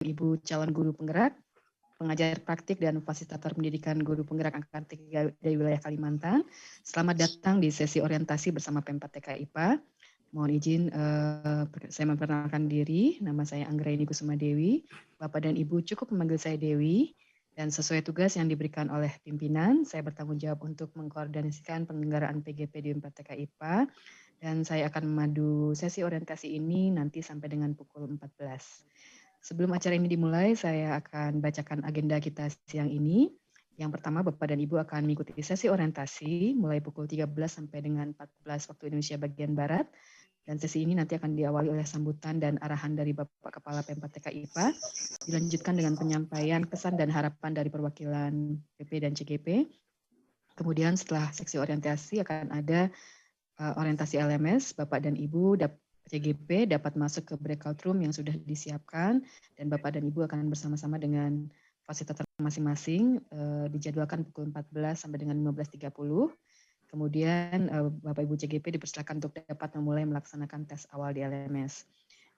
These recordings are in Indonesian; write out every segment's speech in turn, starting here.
Ibu calon guru penggerak, pengajar praktik dan fasilitator pendidikan guru penggerak angkatan 3 dari wilayah Kalimantan. Selamat datang di sesi orientasi bersama Pempat-TK IPA. Mohon izin saya memperkenalkan diri, nama saya Anggraini Kusuma Dewi. Bapak dan Ibu cukup memanggil saya Dewi. Dan sesuai tugas yang diberikan oleh pimpinan, saya bertanggung jawab untuk mengkoordinasikan penyelenggaraan PGP di Pempat-TK IPA. Dan saya akan memandu sesi orientasi ini nanti sampai dengan pukul 14. Sebelum acara ini dimulai, saya akan bacakan agenda kita siang ini. Yang pertama, Bapak dan Ibu akan mengikuti sesi orientasi mulai pukul 13 sampai dengan 14 waktu Indonesia bagian Barat. Dan sesi ini nanti akan diawali oleh sambutan dan arahan dari Bapak Kepala Pempat-TK IPA, dilanjutkan dengan penyampaian pesan dan harapan dari perwakilan PP dan CGP. Kemudian setelah seksi orientasi akan ada orientasi LMS, Bapak dan Ibu CGP dapat masuk ke breakout room yang sudah disiapkan, dan Bapak dan Ibu akan bersama-sama dengan fasilitator masing-masing, dijadwalkan pukul 14 sampai dengan 15.30. Kemudian Bapak Ibu CGP dipersilakan untuk dapat memulai melaksanakan tes awal di LMS.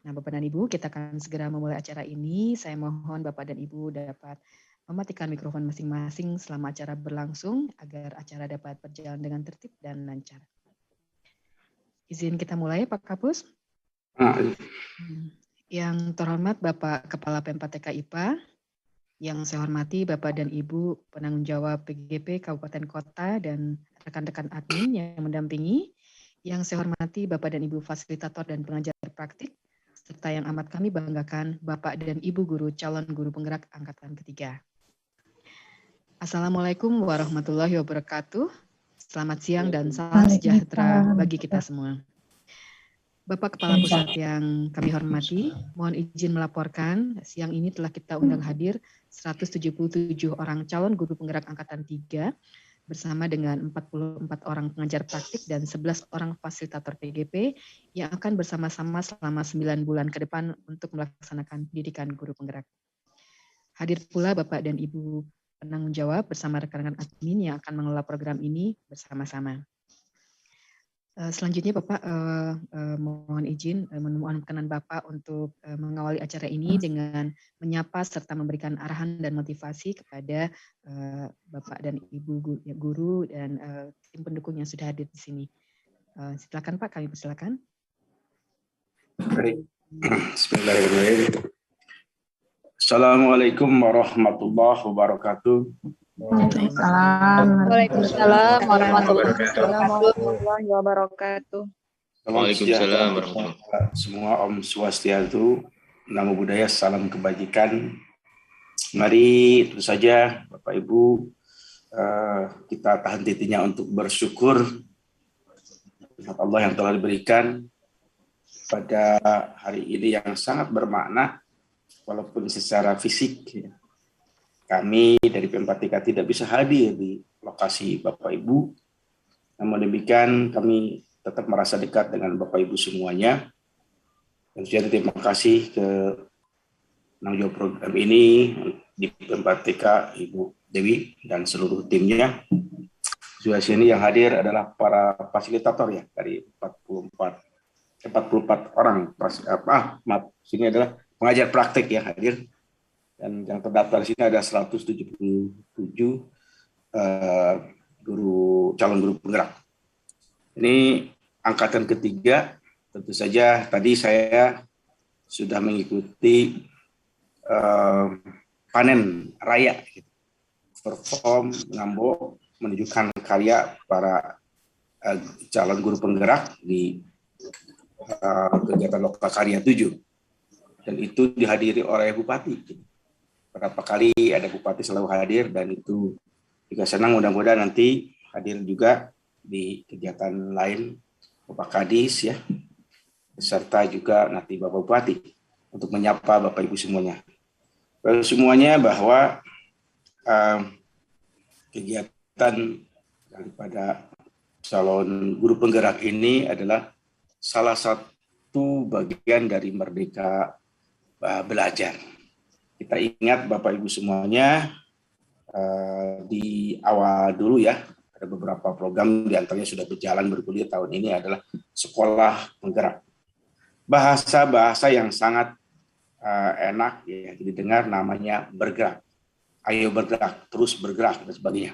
Nah, Bapak dan Ibu, kita akan segera memulai acara ini. Saya mohon Bapak dan Ibu dapat mematikan mikrofon masing-masing selama acara berlangsung agar acara dapat berjalan dengan tertib dan lancar. Izin kita mulai, Pak Kapus. Yang terhormat Bapak Kepala Pempat-TK IPA, yang saya hormati Bapak dan Ibu penanggung jawab PGP Kabupaten Kota dan rekan-rekan admin yang mendampingi, yang saya hormati Bapak dan Ibu fasilitator dan pengajar praktik, serta yang amat kami banggakan Bapak dan Ibu guru calon guru penggerak angkatan ketiga. Assalamualaikum warahmatullahi wabarakatuh. Selamat siang dan salam sejahtera bagi kita semua. Bapak Kepala Pusat yang kami hormati, mohon izin melaporkan siang ini telah kita undang hadir 177 orang calon guru penggerak angkatan 3 bersama dengan 44 orang pengajar praktik dan 11 orang fasilitator PGP yang akan bersama-sama selama 9 bulan ke depan untuk melaksanakan pendidikan guru penggerak. Hadir pula Bapak dan Ibu penanggung jawab bersama rekan-rekan admin yang akan mengelola program ini bersama-sama. Selanjutnya Bapak mohon izin memohon perkenan Bapak untuk mengawali acara ini dengan menyapa serta memberikan arahan dan motivasi kepada Bapak dan Ibu guru dan tim pendukung yang sudah hadir di sini. Silakan Pak, kami persilakan. Baik. Bismillahirrahmanirrahim. Assalamualaikum warahmatullahi wabarakatuh. Waalaikumsalam warahmatullahi wabarakatuh. Waalaikumsalam warahmatullahi wabarakatuh. Semua Om Swastiastu, Namo Buddhaya, salam kebajikan. Mari tentu saja Bapak Ibu kita tahan titiknya untuk bersyukur nikmat Allah yang telah diberikan pada hari ini yang sangat bermakna, walaupun secara fisik kami dari Pempat-TK tidak bisa hadir di lokasi Bapak Ibu. Namun demikian kami tetap merasa dekat dengan Bapak Ibu semuanya. Dan juga terima kasih ke penanggung jawab program ini di Pempat-TK Ibu Dewi dan seluruh timnya. Juga sini yang hadir adalah para fasilitator ya dari 44 orang. Sini adalah pengajar praktek yang hadir. Dan yang terdaftar di sini ada 177 calon guru penggerak. Ini angkatan ketiga, tentu saja tadi saya sudah mengikuti panen raya, perform, ngambok, menunjukkan karya para calon guru penggerak di kegiatan lokal karya 7. Dan itu dihadiri oleh Bupati. Berapa kali ada Bupati selalu hadir, dan itu juga senang, mudah-mudahan nanti hadir juga di kegiatan lain Bapak Kadis ya, beserta juga nanti Bapak Bupati untuk menyapa Bapak Ibu semuanya. Semuanya bahwa kegiatan daripada calon guru penggerak ini adalah salah satu bagian dari Merdeka Belajar. Kita ingat Bapak Ibu semuanya, di awal dulu ya, ada beberapa program diantaranya sudah berjalan bergulir tahun ini adalah sekolah penggerak. Bahasa-bahasa yang sangat enak ya didengar namanya bergerak. Ayo bergerak, terus bergerak dan sebagainya.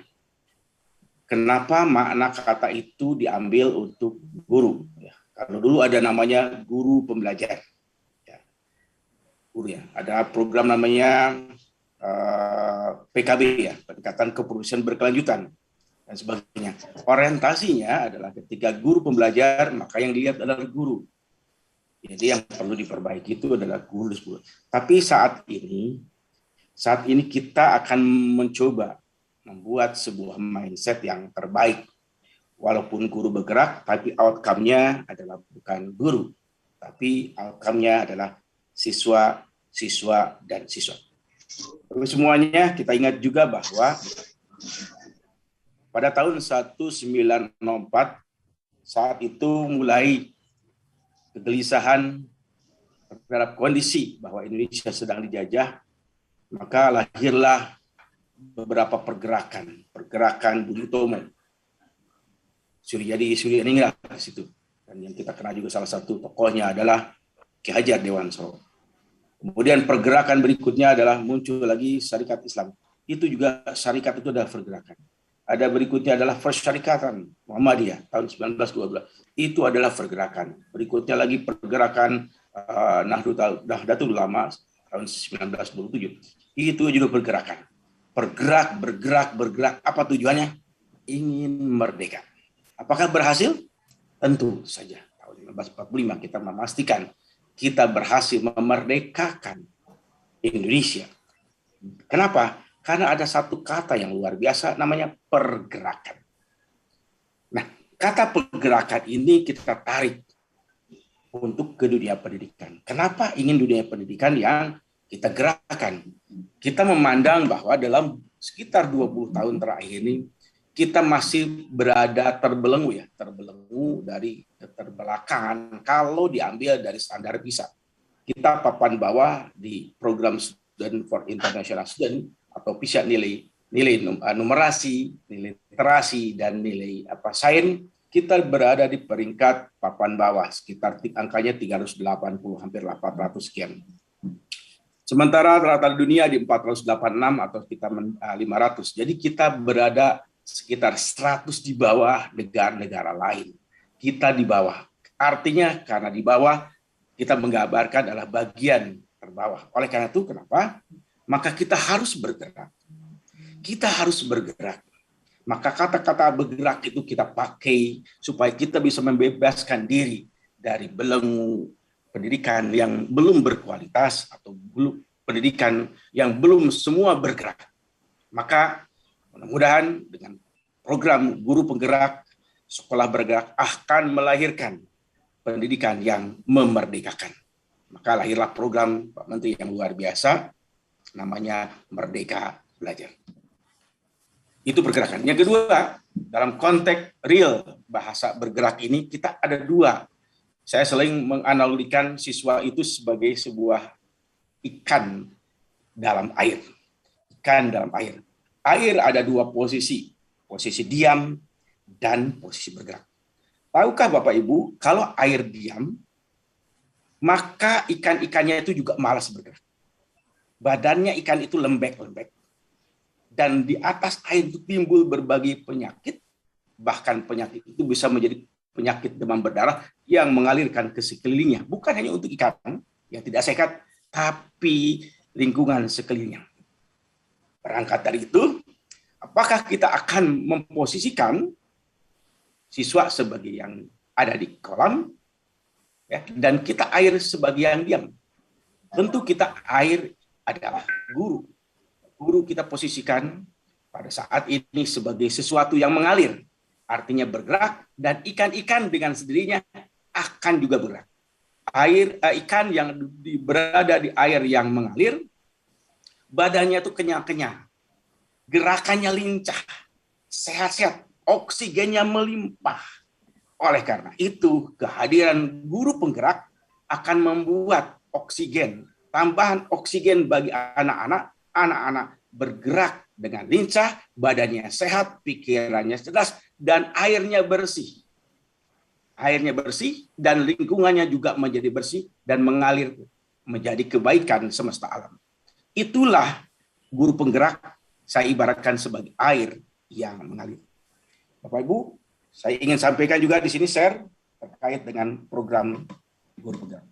Kenapa makna kata itu diambil untuk guru? Ya, kalau dulu ada namanya guru pembelajar. Ya, guru ya. Ada program namanya PKB ya, peningkatan kepedulian berkelanjutan dan sebagainya. Orientasinya adalah ketika guru pembelajar, maka yang dilihat adalah guru. Jadi yang perlu diperbaiki itu adalah guru. Tapi saat ini kita akan mencoba membuat sebuah mindset yang terbaik. Walaupun guru bergerak, tapi outcome-nya adalah bukan guru, tapi outcome-nya adalah siswa, dan siswa. Tapi semuanya kita ingat juga bahwa pada tahun 1904 saat itu mulai kegelisahan terhadap kondisi bahwa Indonesia sedang dijajah, maka lahirlah beberapa pergerakan Budi Utomo. Jadi Suryadiningrat di situ. Dan yang kita kenal juga salah satu tokohnya adalah Ki Hajar Dewanto. Kemudian pergerakan berikutnya adalah muncul lagi Syarikat Islam. Itu juga syarikat itu adalah pergerakan. Ada berikutnya adalah Persyarikatan Muhammadiyah tahun 1912. Itu adalah pergerakan. Berikutnya lagi pergerakan Nahdlatul Ulama tahun 1927. Itu juga pergerakan. Bergerak. Apa tujuannya? Ingin merdeka. Apakah berhasil? Tentu saja. Tahun 1945 kita memastikan kita berhasil memerdekakan Indonesia. Kenapa? Karena ada satu kata yang luar biasa namanya pergerakan. Nah, kata pergerakan ini kita tarik untuk ke dunia pendidikan. Kenapa ingin dunia pendidikan yang kita gerakan? Kita memandang bahwa dalam sekitar 20 tahun terakhir ini kita masih berada terbelenggu dari keterbelakangan kalau diambil dari standar PISA. Kita papan bawah di program Student for International Student atau PISA nilai numerasi, nilai literasi dan nilai sains, kita berada di peringkat papan bawah sekitar angkanya 380 hampir 800 sekian. Sementara rata dunia di 486 atau kita 500. Jadi kita berada sekitar 100 di bawah negara-negara lain. Kita di bawah. Artinya karena di bawah kita menggambarkan adalah bagian terbawah. Oleh karena itu kenapa? Maka kita harus bergerak. Maka kata-kata bergerak itu kita pakai supaya kita bisa membebaskan diri dari belenggu pendidikan yang belum berkualitas atau pendidikan yang belum semua bergerak. Maka mudah-mudahan dengan program guru penggerak, sekolah bergerak akan melahirkan pendidikan yang memerdekakan. Maka lahirlah program Pak Menteri yang luar biasa, namanya Merdeka Belajar. Itu pergerakan. Yang kedua, dalam konteks real bahasa bergerak ini, kita ada dua. Saya sering menganalogikan siswa itu sebagai sebuah ikan dalam air. Ikan dalam air. Air ada dua posisi diam dan posisi bergerak. Tahukah Bapak Ibu, kalau air diam, maka ikan-ikannya itu juga malas bergerak. Badannya ikan itu lembek-lembek. Dan di atas air itu timbul berbagai penyakit, bahkan penyakit itu bisa menjadi penyakit demam berdarah yang mengalirkan ke sekelilingnya. Bukan hanya untuk ikan yang tidak sehat, tapi lingkungan sekelilingnya. Berangkat dari itu, apakah kita akan memposisikan siswa sebagai yang ada di kolam, ya, dan kita air sebagai yang diam? Tentu kita air adalah guru. Guru kita posisikan pada saat ini sebagai sesuatu yang mengalir, artinya bergerak, dan ikan-ikan dengan sendirinya akan juga bergerak. Ikan yang berada di air yang mengalir, badannya itu kenyang-kenyang, gerakannya lincah, sehat-sehat, oksigennya melimpah. Oleh karena itu, kehadiran guru penggerak akan membuat oksigen, tambahan oksigen bagi anak-anak bergerak dengan lincah, badannya sehat, pikirannya cerdas, dan airnya bersih. Airnya bersih dan lingkungannya juga menjadi bersih dan mengalir menjadi kebaikan semesta alam. Itulah guru penggerak, saya ibaratkan sebagai air yang mengalir. Bapak Ibu, saya ingin sampaikan juga di sini share terkait dengan program guru penggerak.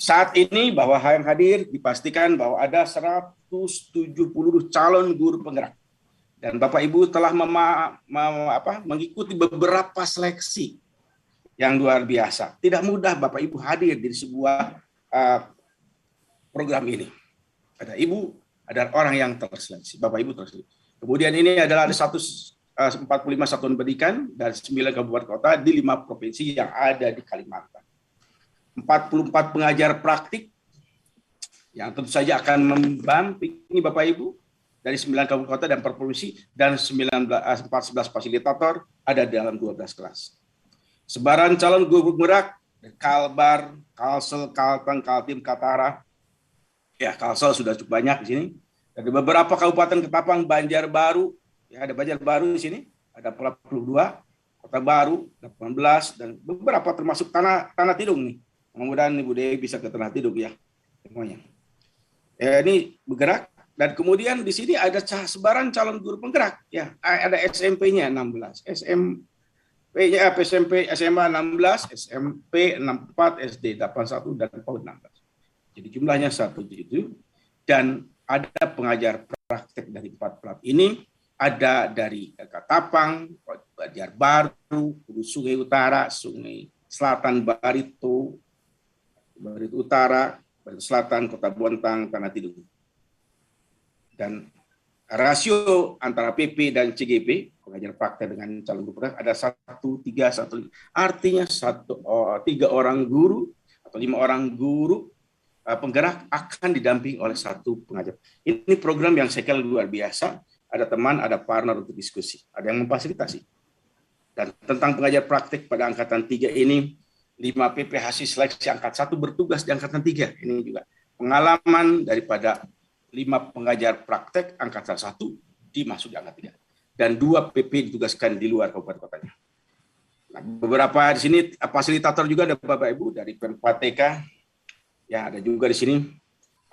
Saat ini bahwa yang hadir dipastikan bahwa ada 170 calon guru penggerak. Dan Bapak Ibu telah mengikuti beberapa seleksi yang luar biasa. Tidak mudah Bapak Ibu hadir di sebuah program ini. Ada ibu, ada orang yang terseleksi. Bapak Ibu terseleksi. Kemudian ini adalah ada 145 satuan pendidikan dan 9 kabupaten kota di 5 provinsi yang ada di Kalimantan. 44 pengajar praktik yang tentu saja akan mendampingi Bapak Ibu dari 9 kabupaten kota dan provinsi dan 14 fasilitator ada dalam 12 kelas. Sebaran calon guru penggerak Kalbar, Kalsel, Kalteng, Kaltim, Katara. Ya, Kalsel sudah cukup banyak di sini. Dari beberapa kabupaten Ketapang, Banjarbaru, ya ada Banjarbaru di sini, ada 42, Kota Baru 18 dan beberapa termasuk Tanah Tidung nih. Mudah-mudahan Ibu Dewi bisa ke Tanah Tidung ya semuanya. Ini bergerak dan kemudian di sini ada sebaran calon guru penggerak ya. Ada SMP-nya 16, SMP-nya SMP SMA 16, SMP 64, SD 81 dan PAUD 16. Jadi jumlahnya 177 dan ada pengajar praktek dari 4 plat ini, ada dari Katapang, Banjarbaru, Sungai Utara, Sungai Selatan, Barito Utara, Barito Selatan, Kota Bontang, Tanah Tidung. Dan rasio antara PP dan CGP, pengajar praktek dengan calon guru penggerak, ada 1:3:1. Artinya 3 orang guru atau 5 orang guru penggerak akan didamping oleh 1 pengajar. Ini program yang saya kira luar biasa. Ada teman, ada partner untuk diskusi, ada yang memfasilitasi. Dan tentang pengajar praktek pada angkatan 3 ini, 5 PP hasil seleksi angkat 1 bertugas di angkatan 3. Ini juga pengalaman daripada 5 pengajar praktek angkatan 1 dimasuk di angkatan 3. Dan 2 PP ditugaskan di luar kabupaten kotanya. Nah, beberapa di sini fasilitator juga ada Bapak Ibu dari Pempat TK. Ya, ada juga di sini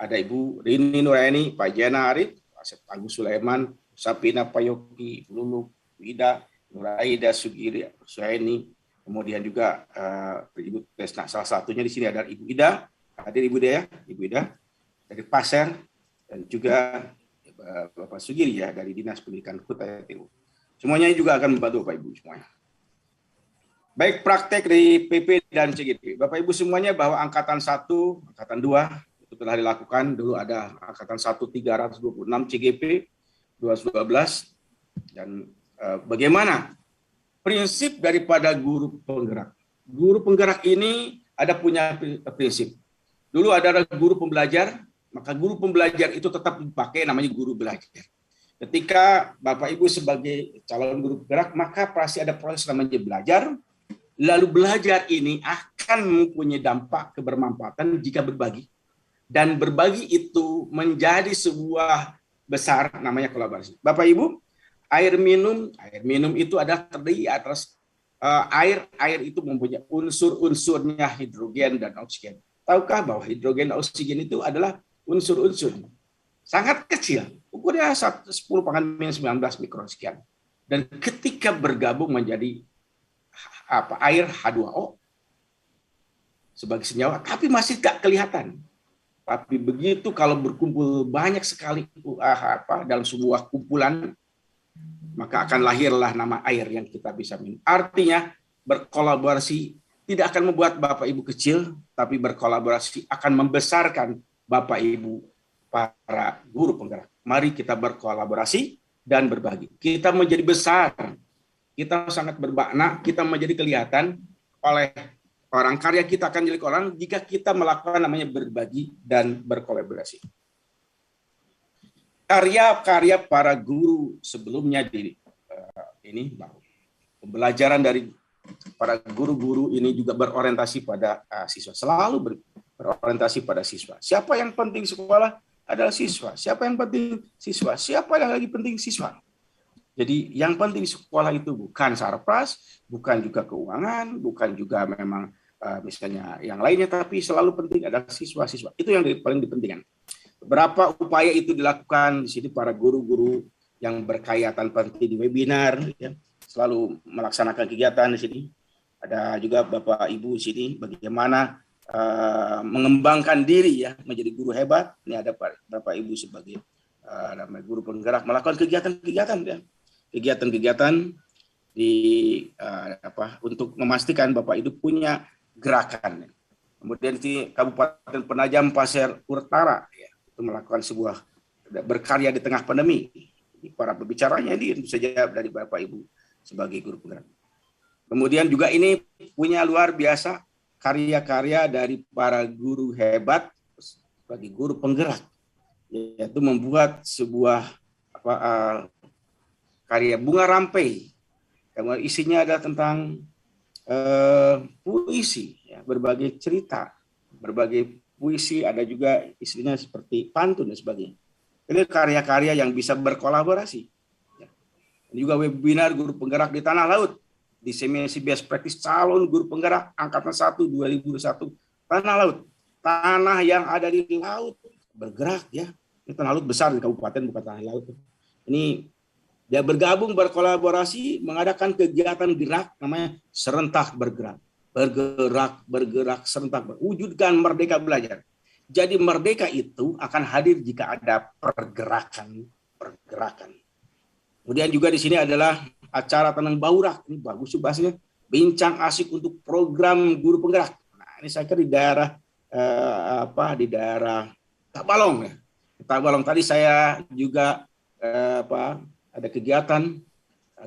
ada Ibu Rini Nuraini, Pak Jana Arif, Asep Agus Sulaiman, Sapina Payoki, Lulu, Wida, Nuraida Sugiri, Suhaini, kemudian juga Ibu Tesna. Salah satunya di sini ada Ibu Ida, hadir Ibu Ida ya, Ibu Ida dari Pasir, dan juga Bapak Sugiri ya dari Dinas Pendidikan Kota TU. Semuanya juga akan membantu Bapak Ibu semuanya. Baik praktek dari PP dan CGP. Bapak Ibu semuanya bahwa angkatan 1, angkatan 2 itu telah dilakukan. Dulu ada angkatan 1 326, CGP 212 dan bagaimana prinsip daripada guru penggerak. Guru penggerak ini ada punya prinsip. Dulu ada guru pembelajar, maka guru pembelajar itu tetap dipakai namanya guru belajar. Ketika Bapak Ibu sebagai calon guru penggerak, maka pasti ada proses namanya belajar. Lalu belajar ini akan mempunyai dampak kebermanfaatan jika berbagi. Dan berbagi itu menjadi sebuah besar namanya kolaborasi. Bapak Ibu, air minum itu adalah terdiri atas air itu mempunyai unsur-unsurnya hidrogen dan oksigen. Tahukah bahwa hidrogen dan oksigen itu adalah unsur-unsur sangat kecil, ukurnya 10⁻⁻19 mikrosekian. Dan ketika bergabung menjadi air H2O sebagai senyawa, tapi masih tidak kelihatan. Tapi begitu kalau berkumpul banyak sekali dalam sebuah kumpulan, maka akan lahirlah nama air yang kita bisa minum. Artinya berkolaborasi tidak akan membuat Bapak Ibu kecil, tapi berkolaborasi akan membesarkan Bapak Ibu para guru penggerak. Mari kita berkolaborasi dan berbagi. Kita menjadi besar, kita sangat bermakna, kita menjadi kelihatan oleh orang. Karya kita akan jadi orang jika kita melakukan namanya berbagi dan berkolaborasi. Karya-karya para guru sebelumnya di ini pembelajaran dari para guru-guru ini juga berorientasi pada siswa, selalu berorientasi pada siswa. Siapa yang penting sekolah adalah siswa. Siapa yang penting siswa? Siapa yang lagi penting siswa? Jadi yang penting sekolah itu bukan sarpras, bukan juga keuangan, bukan juga memang misalnya yang lainnya, tapi selalu penting adalah siswa-siswa. Itu yang paling dipentingkan. Beberapa upaya itu dilakukan di sini para guru-guru yang berkaitan penting di webinar, ya, selalu melaksanakan kegiatan di sini. Ada juga Bapak Ibu di sini bagaimana mengembangkan diri ya menjadi guru hebat. Ini ada Bapak Ibu sebagai guru penggerak melakukan kegiatan-kegiatan ya. Kegiatan-kegiatan di untuk memastikan Bapak Ibu punya gerakan. Kemudian di Kabupaten Penajam Pasir Utara ya, itu melakukan sebuah berkarya di tengah pandemi. Para pembicaranya ini tentu saja dari Bapak Ibu sebagai guru penggerak. Kemudian juga ini punya luar biasa karya-karya dari para guru hebat sebagai guru penggerak, yaitu membuat sebuah karya bunga rampai. Kemudian isinya adalah tentang puisi, ya, berbagai cerita, berbagai puisi, ada juga isinya seperti pantun dan sebagainya. Ini karya-karya yang bisa berkolaborasi. Ya. Juga webinar guru penggerak di tanah laut, diseminasi best practice calon guru penggerak angkatan 1 2021 tanah laut, tanah yang ada di laut bergerak ya. Ini tanah laut besar di kabupaten, bukan tanah laut. Ini dia bergabung berkolaborasi mengadakan kegiatan gerak namanya serentak bergerak, bergerak serentak wujudkan merdeka belajar. Jadi merdeka itu akan hadir jika ada pergerakan. Kemudian juga di sini adalah acara Tenang Baurak, ini bagus bahasanya, bincang asik untuk program guru penggerak. Nah, ini saya kira di daerah di daerah Tabalong ya. Tabalong tadi saya juga ada kegiatan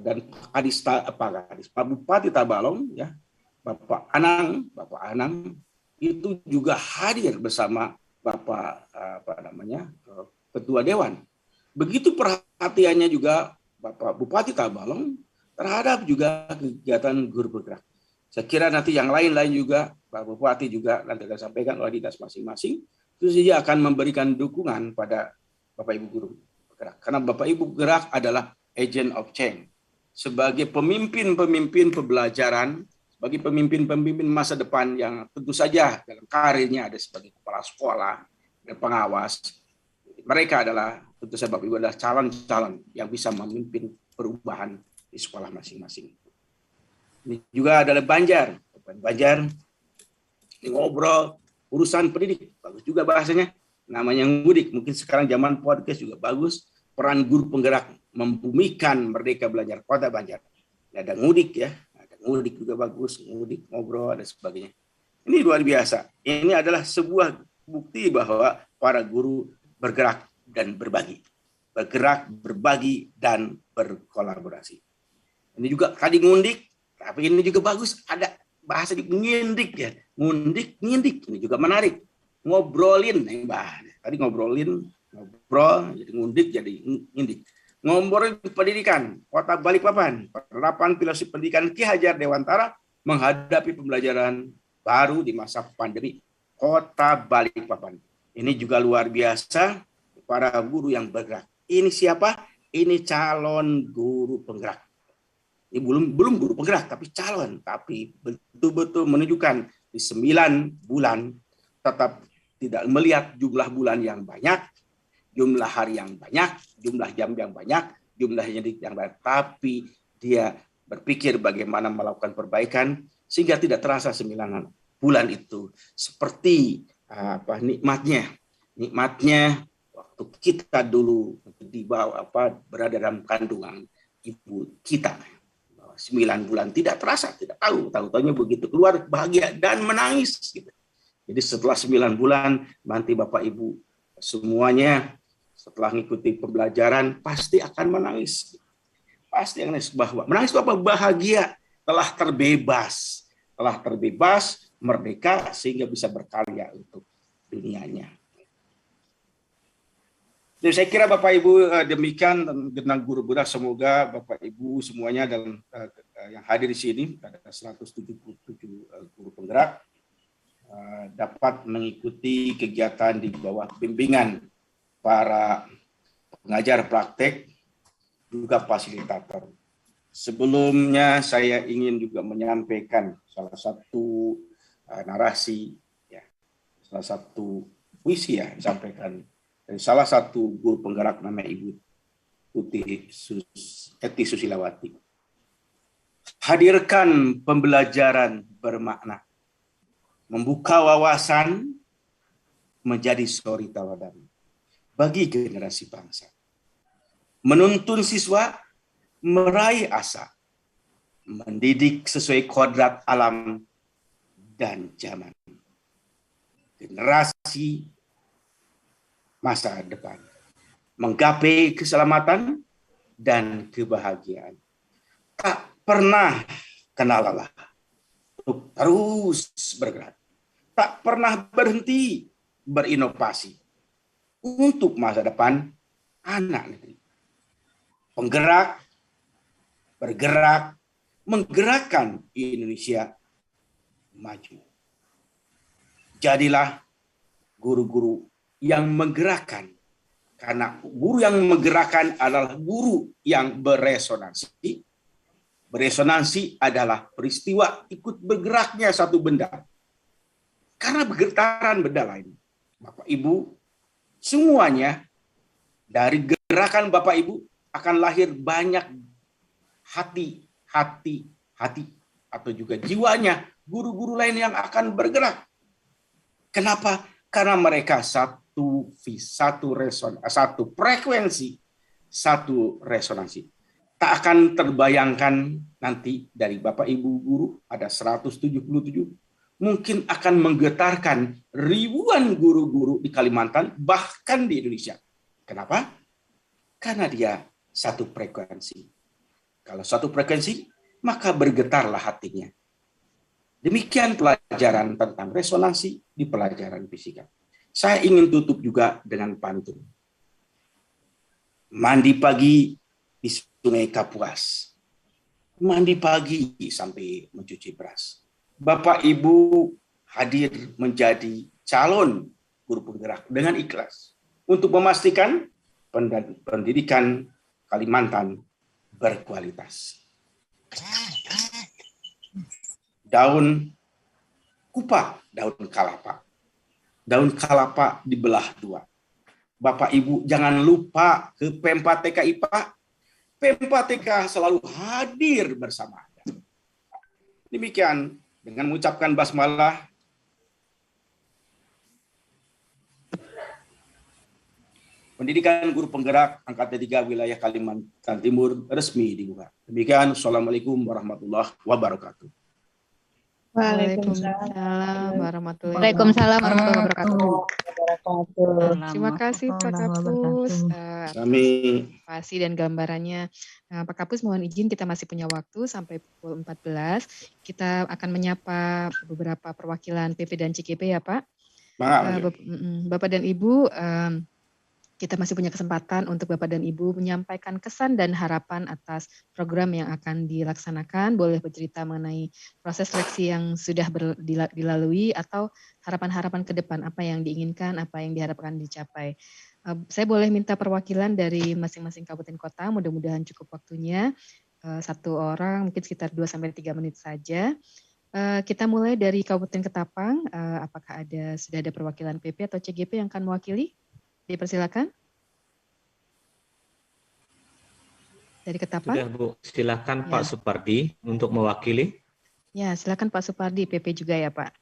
dan Pak Bupati Tabalong ya, Bapak Anang itu juga hadir bersama Bapak Ketua Dewan. Begitu perhatiannya juga Bapak Bupati Tabalong terhadap juga kegiatan guru penggerak. Saya kira nanti yang lain-lain juga Pak Bupati juga nanti akan sampaikan oleh dinas masing-masing, itu saja akan memberikan dukungan pada Bapak Ibu guru penggerak. Karena Bapak Ibu penggerak adalah agent of change. Sebagai pemimpin pembelajaran, bagi pemimpin masa depan yang tentu saja dalam karirnya ada sebagai kepala sekolah dan pengawas, mereka adalah tentu saja Bapak Ibu adalah calon-calon yang bisa memimpin perubahan di sekolah masing-masing. Ini juga adalah Banjar ini ngobrol urusan pendidik, bagus juga bahasanya, namanya ngudik. Mungkin sekarang zaman podcast juga bagus. Peran guru penggerak membumikan merdeka belajar Kota Banjar. Ada ngudik ya. Ngudik juga bagus, ngudik, ngobrol, dan sebagainya. Ini luar biasa. Ini adalah sebuah bukti bahwa para guru bergerak dan berbagi. Bergerak, berbagi, dan berkolaborasi. Ini juga tadi ngundik, tapi ini juga bagus. Ada bahasa ngindik ya. Ngundik, ngindik. Ini juga menarik. Ngobrolin. Tadi ngobrol, jadi ngundik, jadi ngindik. Ngomongin pendidikan, Kota Balikpapan, penerapan filosofi pendidikan Ki Hajar Dewantara menghadapi pembelajaran baru di masa pandemi Kota Balikpapan. Ini juga luar biasa, para guru yang bergerak. Ini siapa? Ini calon guru penggerak. Ini belum guru penggerak, tapi calon. Tapi betul-betul menunjukkan di 9 bulan tetap tidak melihat jumlah bulan yang banyak, jumlah hari yang banyak, jumlah jam yang banyak, jumlah yang banyak, tapi dia berpikir bagaimana melakukan perbaikan sehingga tidak terasa 9 bulan itu seperti nikmatnya waktu kita dulu di bawah berada dalam kandungan ibu kita. 9 bulan tidak terasa, tidak tahu-tahunya begitu keluar bahagia dan menangis gitu. Jadi setelah 9 bulan nanti Bapak Ibu semuanya setelah mengikuti pembelajaran pasti akan menangis. Pasti akan menangis. Bahwa menangis itu apa? Bahagia, telah terbebas, merdeka sehingga bisa berkarya untuk dunianya. Jadi saya kira Bapak Ibu demikian tentang guru penggerak. Semoga Bapak Ibu semuanya dalam yang hadir di sini, ada 177 guru penggerak, dapat mengikuti kegiatan di bawah bimbingan para pengajar praktek, juga fasilitator. Sebelumnya saya ingin juga menyampaikan salah satu narasi, ya, salah satu puisi ya disampaikan dari salah satu guru penggerak namanya Ibu Tuti Eti Susilawati. Hadirkan pembelajaran bermakna, membuka wawasan menjadi suri tauladan bagi generasi bangsa. Menuntun siswa meraih asa, mendidik sesuai kodrat alam dan zaman. Generasi masa depan, menggapai keselamatan dan kebahagiaan. Tak pernah kenal lelah, untuk terus bergerak. Tak pernah berhenti berinovasi untuk masa depan anak negeri. Penggerak, bergerak, menggerakkan Indonesia maju. Jadilah guru-guru yang menggerakkan, karena guru yang menggerakkan adalah guru yang beresonansi. Beresonansi adalah peristiwa ikut bergeraknya satu benda. Karena bergetaran benda lain. Bapak Ibu, semuanya dari gerakan Bapak Ibu akan lahir banyak hati atau juga jiwanya guru-guru lain yang akan bergerak. Kenapa? Karena mereka satu frekuensi, satu resonansi. Tak akan terbayangkan nanti dari Bapak Ibu guru ada 177, mungkin akan menggetarkan ribuan guru-guru di Kalimantan, bahkan di Indonesia. Kenapa? Karena dia satu frekuensi. Kalau satu frekuensi, maka bergetarlah hatinya. Demikian pelajaran tentang resonansi di pelajaran fisika. Saya ingin tutup juga dengan pantun. Mandi pagi di Sungai Kapuas. Mandi pagi sampai mencuci beras. Bapak Ibu hadir menjadi calon guru penggerak dengan ikhlas untuk memastikan pendidikan Kalimantan berkualitas. Daun kupa, daun kalapa. Daun kalapa dibelah dua. Bapak Ibu jangan lupa ke Pempa TK IPA. Pempa TK selalu hadir bersama Anda. Demikian, dengan mengucapkan basmalah, pendidikan guru penggerak angkatan 3 wilayah Kalimantan Timur resmi dibuka. Demikian, Assalamualaikum warahmatullahi wabarakatuh. Waalaikumsalam warahmatullahi Waalaikumsalam warahmatullahi wabarakatuh. Terima kasih Pak Kapus. Kami Pasti dan gambarannya. Pak Kapus, mohon izin kita masih punya waktu sampai pukul 14. Kita akan menyapa beberapa perwakilan PP dan CGP ya Pak. Bapak dan Ibu, kita masih punya kesempatan untuk Bapak dan Ibu menyampaikan kesan dan harapan atas program yang akan dilaksanakan. Boleh bercerita mengenai proses seleksi yang sudah dilalui atau harapan-harapan ke depan, apa yang diinginkan, apa yang diharapkan dicapai. Saya boleh minta perwakilan dari masing-masing kabupaten kota, mudah-mudahan cukup waktunya. Satu orang, mungkin sekitar 2-3 menit saja. Kita mulai dari Kabupaten Ketapang. Apakah sudah ada perwakilan PP atau CGP yang akan mewakili? Dipersilakan. Dari Ketapang. Sudah Bu, silakan Ya. Pak Supardi untuk mewakili. Ya, silakan Pak Supardi, PP juga ya Pak.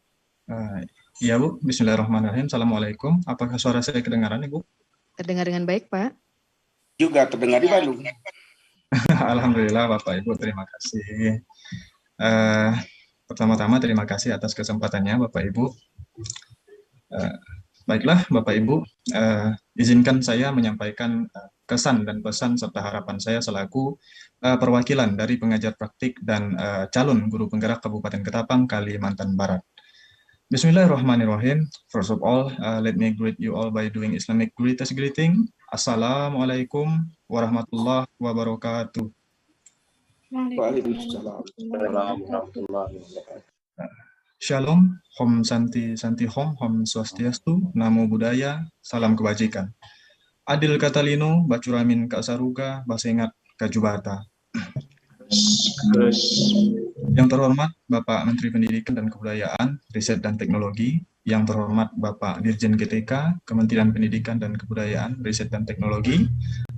Iya Bu, Bismillahirrahmanirrahim. Assalamualaikum. Apakah suara saya kedengaran Ibu? Terdengar dengan baik Pak. juga terdengar di Bandung. Alhamdulillah Bapak Ibu, terima kasih. Pertama-tama terima kasih atas kesempatannya Bapak Ibu. Baiklah Bapak Ibu, izinkan saya menyampaikan kesan dan pesan serta harapan saya selaku perwakilan dari pengajar praktik dan calon guru penggerak Kabupaten Ketapang, Kalimantan Barat. Bismillahirrahmanirrahim. First of all, let me greet you all by doing Islamic greatest greeting. Assalamualaikum warahmatullahi wabarakatuh. Waalaikumsalam warahmatullahi wabarakatuh. Shalom, Om Santi Santi Om Swastiastu, Namo Buddhaya, Salam Kebajikan. Adil Katalino, Bacuramin Kak Saruga, Basengat Kajubata. Yang terhormat Bapak Menteri Pendidikan dan Kebudayaan, Riset dan Teknologi. Yang terhormat Bapak Dirjen GTK, Kementerian Pendidikan dan Kebudayaan, Riset dan Teknologi.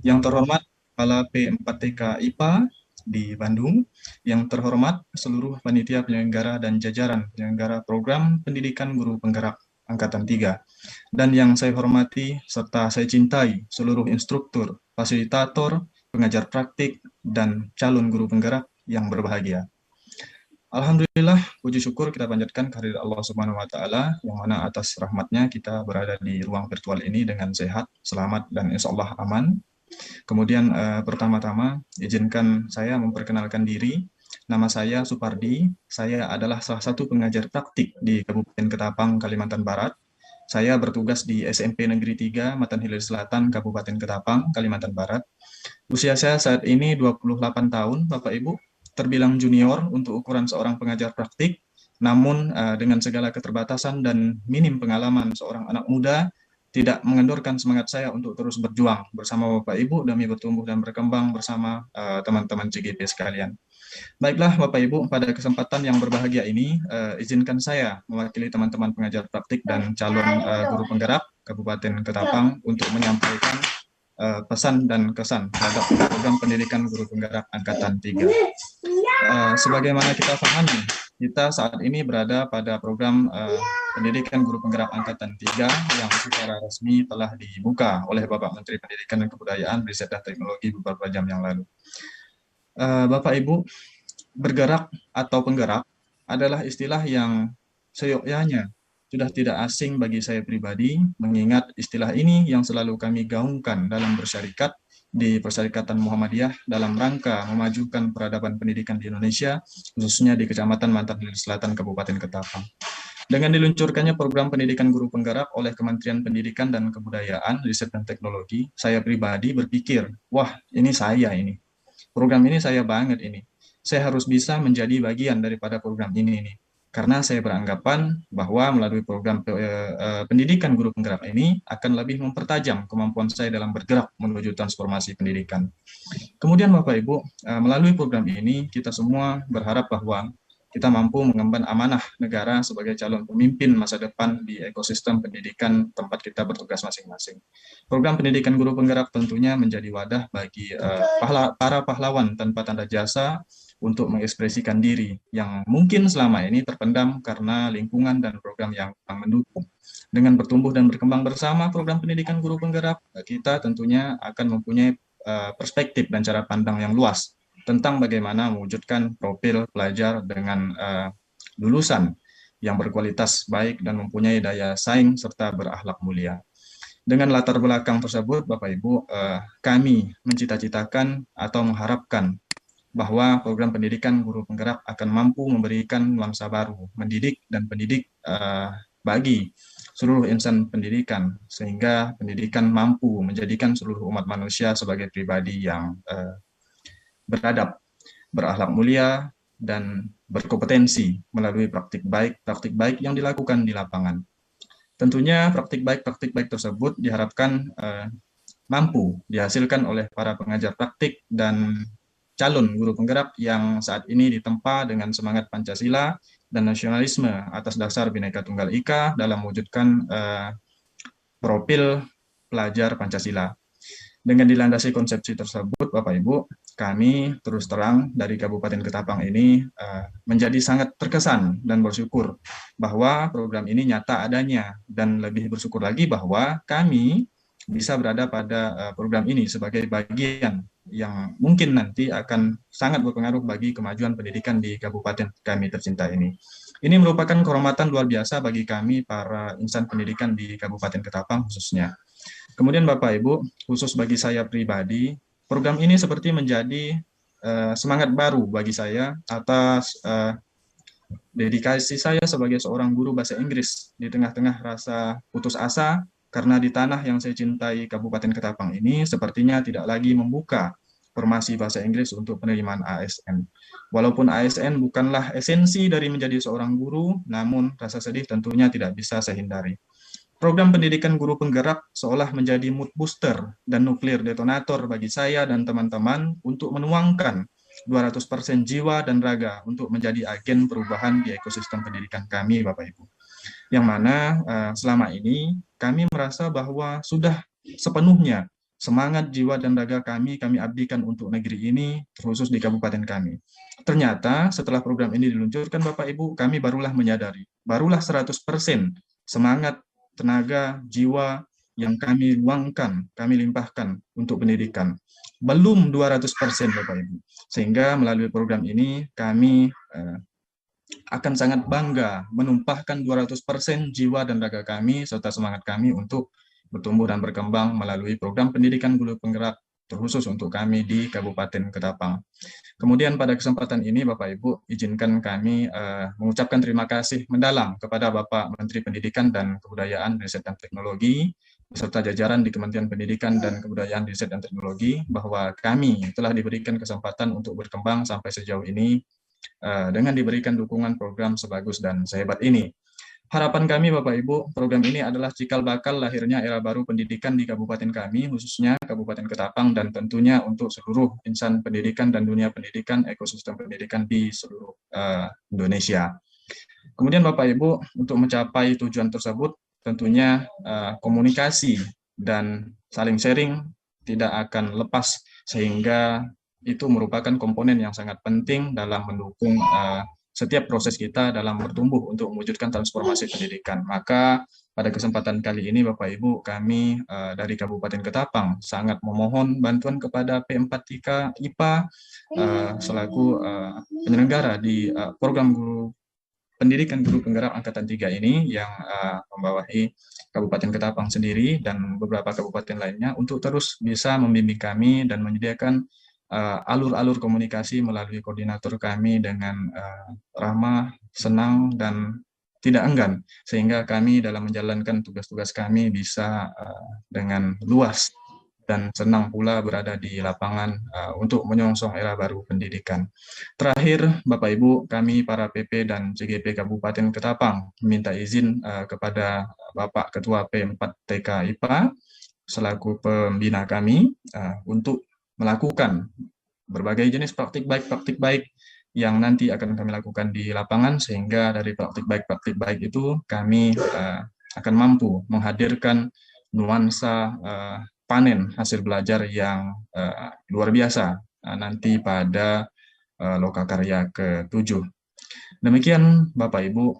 Yang terhormat Kepala P4TK IPA di Bandung. Yang terhormat seluruh panitia penyelenggara dan jajaran penyelenggara program pendidikan guru penggerak Angkatan 3. Dan yang saya hormati serta saya cintai seluruh instruktur, fasilitator, pengajar praktik, dan calon guru penggerak yang berbahagia. Alhamdulillah, puji syukur kita panjatkan kehadirat Allah Subhanahu wa Ta'ala, yang mana atas rahmatnya kita berada di ruang virtual ini dengan sehat, selamat, dan insya Allah aman. Kemudian pertama-tama izinkan saya memperkenalkan diri. Nama saya Supardi, saya adalah salah satu pengajar praktik di Kabupaten Ketapang, Kalimantan Barat. Saya bertugas di SMP Negeri 3, Matan Hilir Selatan, Kabupaten Ketapang, Kalimantan Barat. Usia saya saat ini 28 tahun, Bapak Ibu, terbilang junior untuk ukuran seorang pengajar praktik, namun dengan segala keterbatasan dan minim pengalaman seorang anak muda, tidak mengendorkan semangat saya untuk terus berjuang bersama Bapak Ibu demi bertumbuh dan berkembang bersama teman-teman CGP sekalian. Baiklah Bapak Ibu, pada kesempatan yang berbahagia ini, izinkan saya mewakili teman-teman pengajar praktik dan calon guru penggerak Kabupaten Ketapang untuk menyampaikan pesan dan kesan terhadap program pendidikan guru penggerak Angkatan 3. Sebagaimana kita pahami, kita saat ini berada pada program pendidikan guru penggerak Angkatan 3 yang secara resmi telah dibuka oleh Bapak Menteri Pendidikan dan Kebudayaan, Riset dan Teknologi beberapa jam yang lalu. Bapak Ibu, bergerak atau penggerak adalah istilah yang seyogyanya sudah tidak asing bagi saya pribadi, mengingat istilah ini yang selalu kami gaungkan dalam bersyarikat di Persyarikatan Muhammadiyah dalam rangka memajukan peradaban pendidikan di Indonesia, khususnya di Kecamatan Matan Hilir Selatan, Kabupaten Ketapang. Dengan diluncurkannya program pendidikan guru penggerak oleh Kementerian Pendidikan dan Kebudayaan, Riset dan Teknologi, saya pribadi berpikir, wah ini saya ini. Program ini saya banget ini. Saya harus bisa menjadi bagian daripada program ini. Karena saya beranggapan bahwa melalui program pendidikan guru penggerak ini akan lebih mempertajam kemampuan saya dalam bergerak menuju transformasi pendidikan. Kemudian Bapak Ibu, melalui program ini kita semua berharap bahwa kita mampu mengemban amanah negara sebagai calon pemimpin masa depan di ekosistem pendidikan tempat kita bertugas masing-masing. Program pendidikan guru penggerak tentunya menjadi wadah bagi para pahlawan tanpa tanda jasa untuk mengekspresikan diri yang mungkin selama ini terpendam karena lingkungan dan program yang mendukung. Dengan bertumbuh dan berkembang bersama program pendidikan guru penggerak, kita tentunya akan mempunyai perspektif dan cara pandang yang luas tentang bagaimana mewujudkan profil pelajar dengan lulusan yang berkualitas baik dan mempunyai daya saing serta berakhlak mulia. Dengan latar belakang tersebut, Bapak Ibu, kami mencita-citakan atau mengharapkan bahwa program pendidikan guru penggerak akan mampu memberikan nuansa baru, mendidik dan pendidik bagi seluruh insan pendidikan, sehingga pendidikan mampu menjadikan seluruh umat manusia sebagai pribadi yang beradab, berakhlak mulia, dan berkompetensi melalui praktik baik yang dilakukan di lapangan. Tentunya praktik baik tersebut diharapkan mampu dihasilkan oleh para pengajar praktik dan calon guru penggerak yang saat ini ditempa dengan semangat Pancasila dan nasionalisme atas dasar Bhinneka Tunggal Ika dalam mewujudkan profil pelajar Pancasila. Dengan dilandasi konsepsi tersebut, Bapak Ibu, kami terus terang dari Kabupaten Ketapang ini menjadi sangat terkesan dan bersyukur bahwa program ini nyata adanya, dan lebih bersyukur lagi bahwa kami bisa berada pada program ini sebagai bagian yang mungkin nanti akan sangat berpengaruh bagi kemajuan pendidikan di kabupaten kami tercinta ini. Ini merupakan kehormatan luar biasa bagi kami para insan pendidikan di Kabupaten Ketapang khususnya. Kemudian Bapak Ibu, khusus bagi saya pribadi, program ini seperti menjadi semangat baru bagi saya atas dedikasi saya sebagai seorang guru bahasa Inggris di tengah-tengah rasa putus asa karena di tanah yang saya cintai Kabupaten Ketapang ini sepertinya tidak lagi membuka formasi bahasa Inggris untuk penerimaan ASN. Walaupun ASN bukanlah esensi dari menjadi seorang guru, namun rasa sedih tentunya tidak bisa saya hindari. Program pendidikan guru penggerak seolah menjadi mood booster dan nuklir detonator bagi saya dan teman-teman untuk menuangkan 200% jiwa dan raga untuk menjadi agen perubahan di ekosistem pendidikan kami, Bapak Ibu. Yang mana selama ini kami merasa bahwa sudah sepenuhnya semangat jiwa dan raga kami abdikan untuk negeri ini, terkhusus di kabupaten kami. Ternyata setelah program ini diluncurkan Bapak Ibu, kami barulah menyadari, barulah 100% semangat, tenaga, jiwa yang kami luangkan, kami limpahkan untuk pendidikan. Belum 200% Bapak Ibu. Sehingga melalui program ini kami akan sangat bangga menumpahkan 200% jiwa dan raga kami serta semangat kami untuk bertumbuh dan berkembang melalui program pendidikan guru penggerak terkhusus untuk kami di Kabupaten Ketapang. Kemudian pada kesempatan ini Bapak Ibu, izinkan kami mengucapkan terima kasih mendalam kepada Bapak Menteri Pendidikan dan Kebudayaan, Riset dan Teknologi, beserta jajaran di Kementerian Pendidikan dan Kebudayaan, Riset dan Teknologi, bahwa kami telah diberikan kesempatan untuk berkembang sampai sejauh ini dengan diberikan dukungan program sebagus dan sehebat ini. Harapan kami Bapak Ibu, program ini adalah cikal bakal lahirnya era baru pendidikan di kabupaten kami, khususnya Kabupaten Ketapang, dan tentunya untuk seluruh insan pendidikan dan dunia pendidikan, ekosistem pendidikan di seluruh Indonesia. Kemudian Bapak Ibu, untuk mencapai tujuan tersebut, tentunya komunikasi dan saling sharing tidak akan lepas, sehingga itu merupakan komponen yang sangat penting dalam mendukung setiap proses kita dalam bertumbuh untuk mewujudkan transformasi pendidikan. Maka pada kesempatan kali ini Bapak Ibu, kami dari Kabupaten Ketapang sangat memohon bantuan kepada P4TK IPA selaku penyelenggara di program guru pendidikan guru penggerak angkatan 3 ini yang membawahi Kabupaten Ketapang sendiri dan beberapa kabupaten lainnya untuk terus bisa membimbing kami dan menyediakan alur-alur komunikasi melalui koordinator kami dengan ramah, senang, dan tidak enggan, sehingga kami dalam menjalankan tugas-tugas kami bisa dengan luas dan senang pula berada di lapangan untuk menyongsong era baru pendidikan. Terakhir, Bapak Ibu, kami para PP dan CGP Kabupaten Ketapang meminta izin kepada Bapak Ketua P4TK IPA selaku pembina kami untuk melakukan berbagai jenis praktik baik yang nanti akan kami lakukan di lapangan, sehingga dari praktik baik itu kami akan mampu menghadirkan nuansa panen hasil belajar yang luar biasa nanti pada Lokakarya ke-7. Demikian Bapak Ibu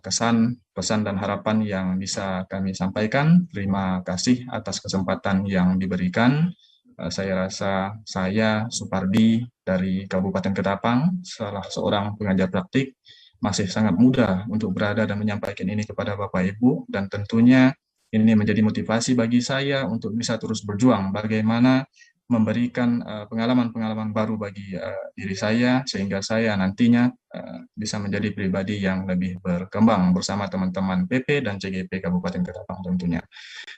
kesan, pesan, dan harapan yang bisa kami sampaikan. Terima kasih atas kesempatan yang diberikan. Saya rasa saya, Supardi, dari Kabupaten Ketapang, salah seorang pengajar praktik, masih sangat muda untuk berada dan menyampaikan ini kepada Bapak Ibu, dan tentunya ini menjadi motivasi bagi saya untuk bisa terus berjuang bagaimana memberikan pengalaman-pengalaman baru bagi diri saya, sehingga saya nantinya bisa menjadi pribadi yang lebih berkembang bersama teman-teman PP dan CGP Kabupaten Ketapang tentunya.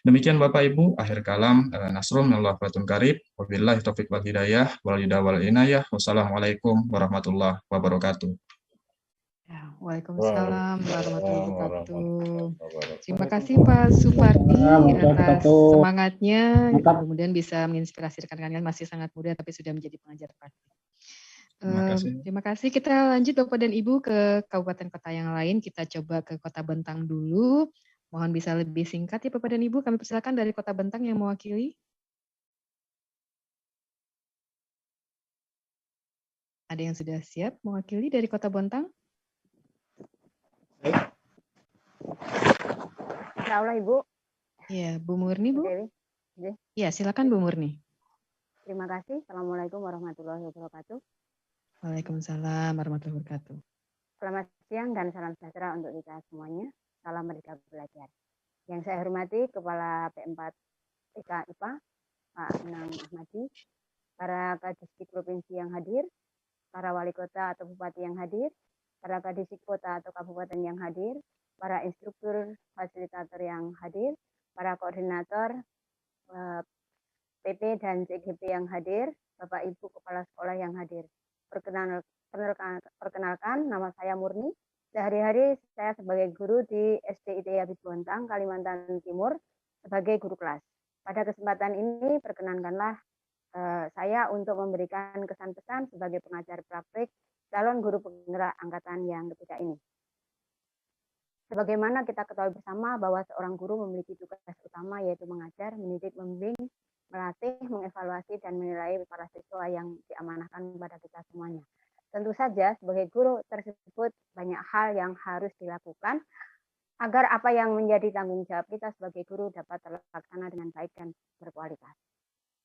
Demikian Bapak Ibu, akhir kalam, Nasrum, Allah Fatun Karib, wabillahi taufiq wal hidayah, wal wal inayah, wassalamualaikum warahmatullahi wabarakatuh. Waalaikumsalam warahmatullahi wabarakatuh. Terima kasih Pak Supardi atas semangatnya. Kemudian bisa menginspirasi rekan-rekan masih sangat muda tapi sudah menjadi pengajar praktik. Terima kasih. Kita lanjut Bapak dan Ibu ke kabupaten kota yang lain. Kita coba ke Kota Bentang dulu. Mohon bisa lebih singkat ya Bapak dan Ibu. Kami persilakan dari Kota Bentang yang mewakili. Ada yang sudah siap mewakili dari Kota Bentang? Insya Allah Ibu. Iya, Bu Murni Bu. Iya, silakan Bu Murni. Terima kasih. Assalamualaikum warahmatullahi wabarakatuh. Waalaikumsalam warahmatullahi wabarakatuh. Selamat siang dan salam sejahtera untuk kita semuanya. Salam Merdeka Belajar. Yang saya hormati Kepala P4TK IPA, Pak Anang Ahmadi, para Kadisdik Provinsi yang hadir, para Wali Kota atau Bupati yang hadir, para Kadisdik Kota atau Kabupaten yang hadir, para instruktur fasilitator yang hadir, para koordinator PP dan CGP yang hadir, Bapak Ibu Kepala Sekolah yang hadir. Perkenalkan, nama saya Murni. Sehari-hari saya sebagai guru di SD ITI Habib Bontang, Kalimantan Timur, sebagai guru kelas. Pada kesempatan ini, perkenankanlah saya untuk memberikan kesan-pesan sebagai pengajar praktik calon guru penggerak angkatan yang ketiga ini. Sebagaimana kita ketahui bersama bahwa seorang guru memiliki tugas utama yaitu mengajar, mendidik, membimbing, melatih, mengevaluasi, dan menilai para siswa yang diamanahkan kepada kita semuanya. Tentu saja sebagai guru tersebut banyak hal yang harus dilakukan agar apa yang menjadi tanggung jawab kita sebagai guru dapat terlaksana dengan baik dan berkualitas.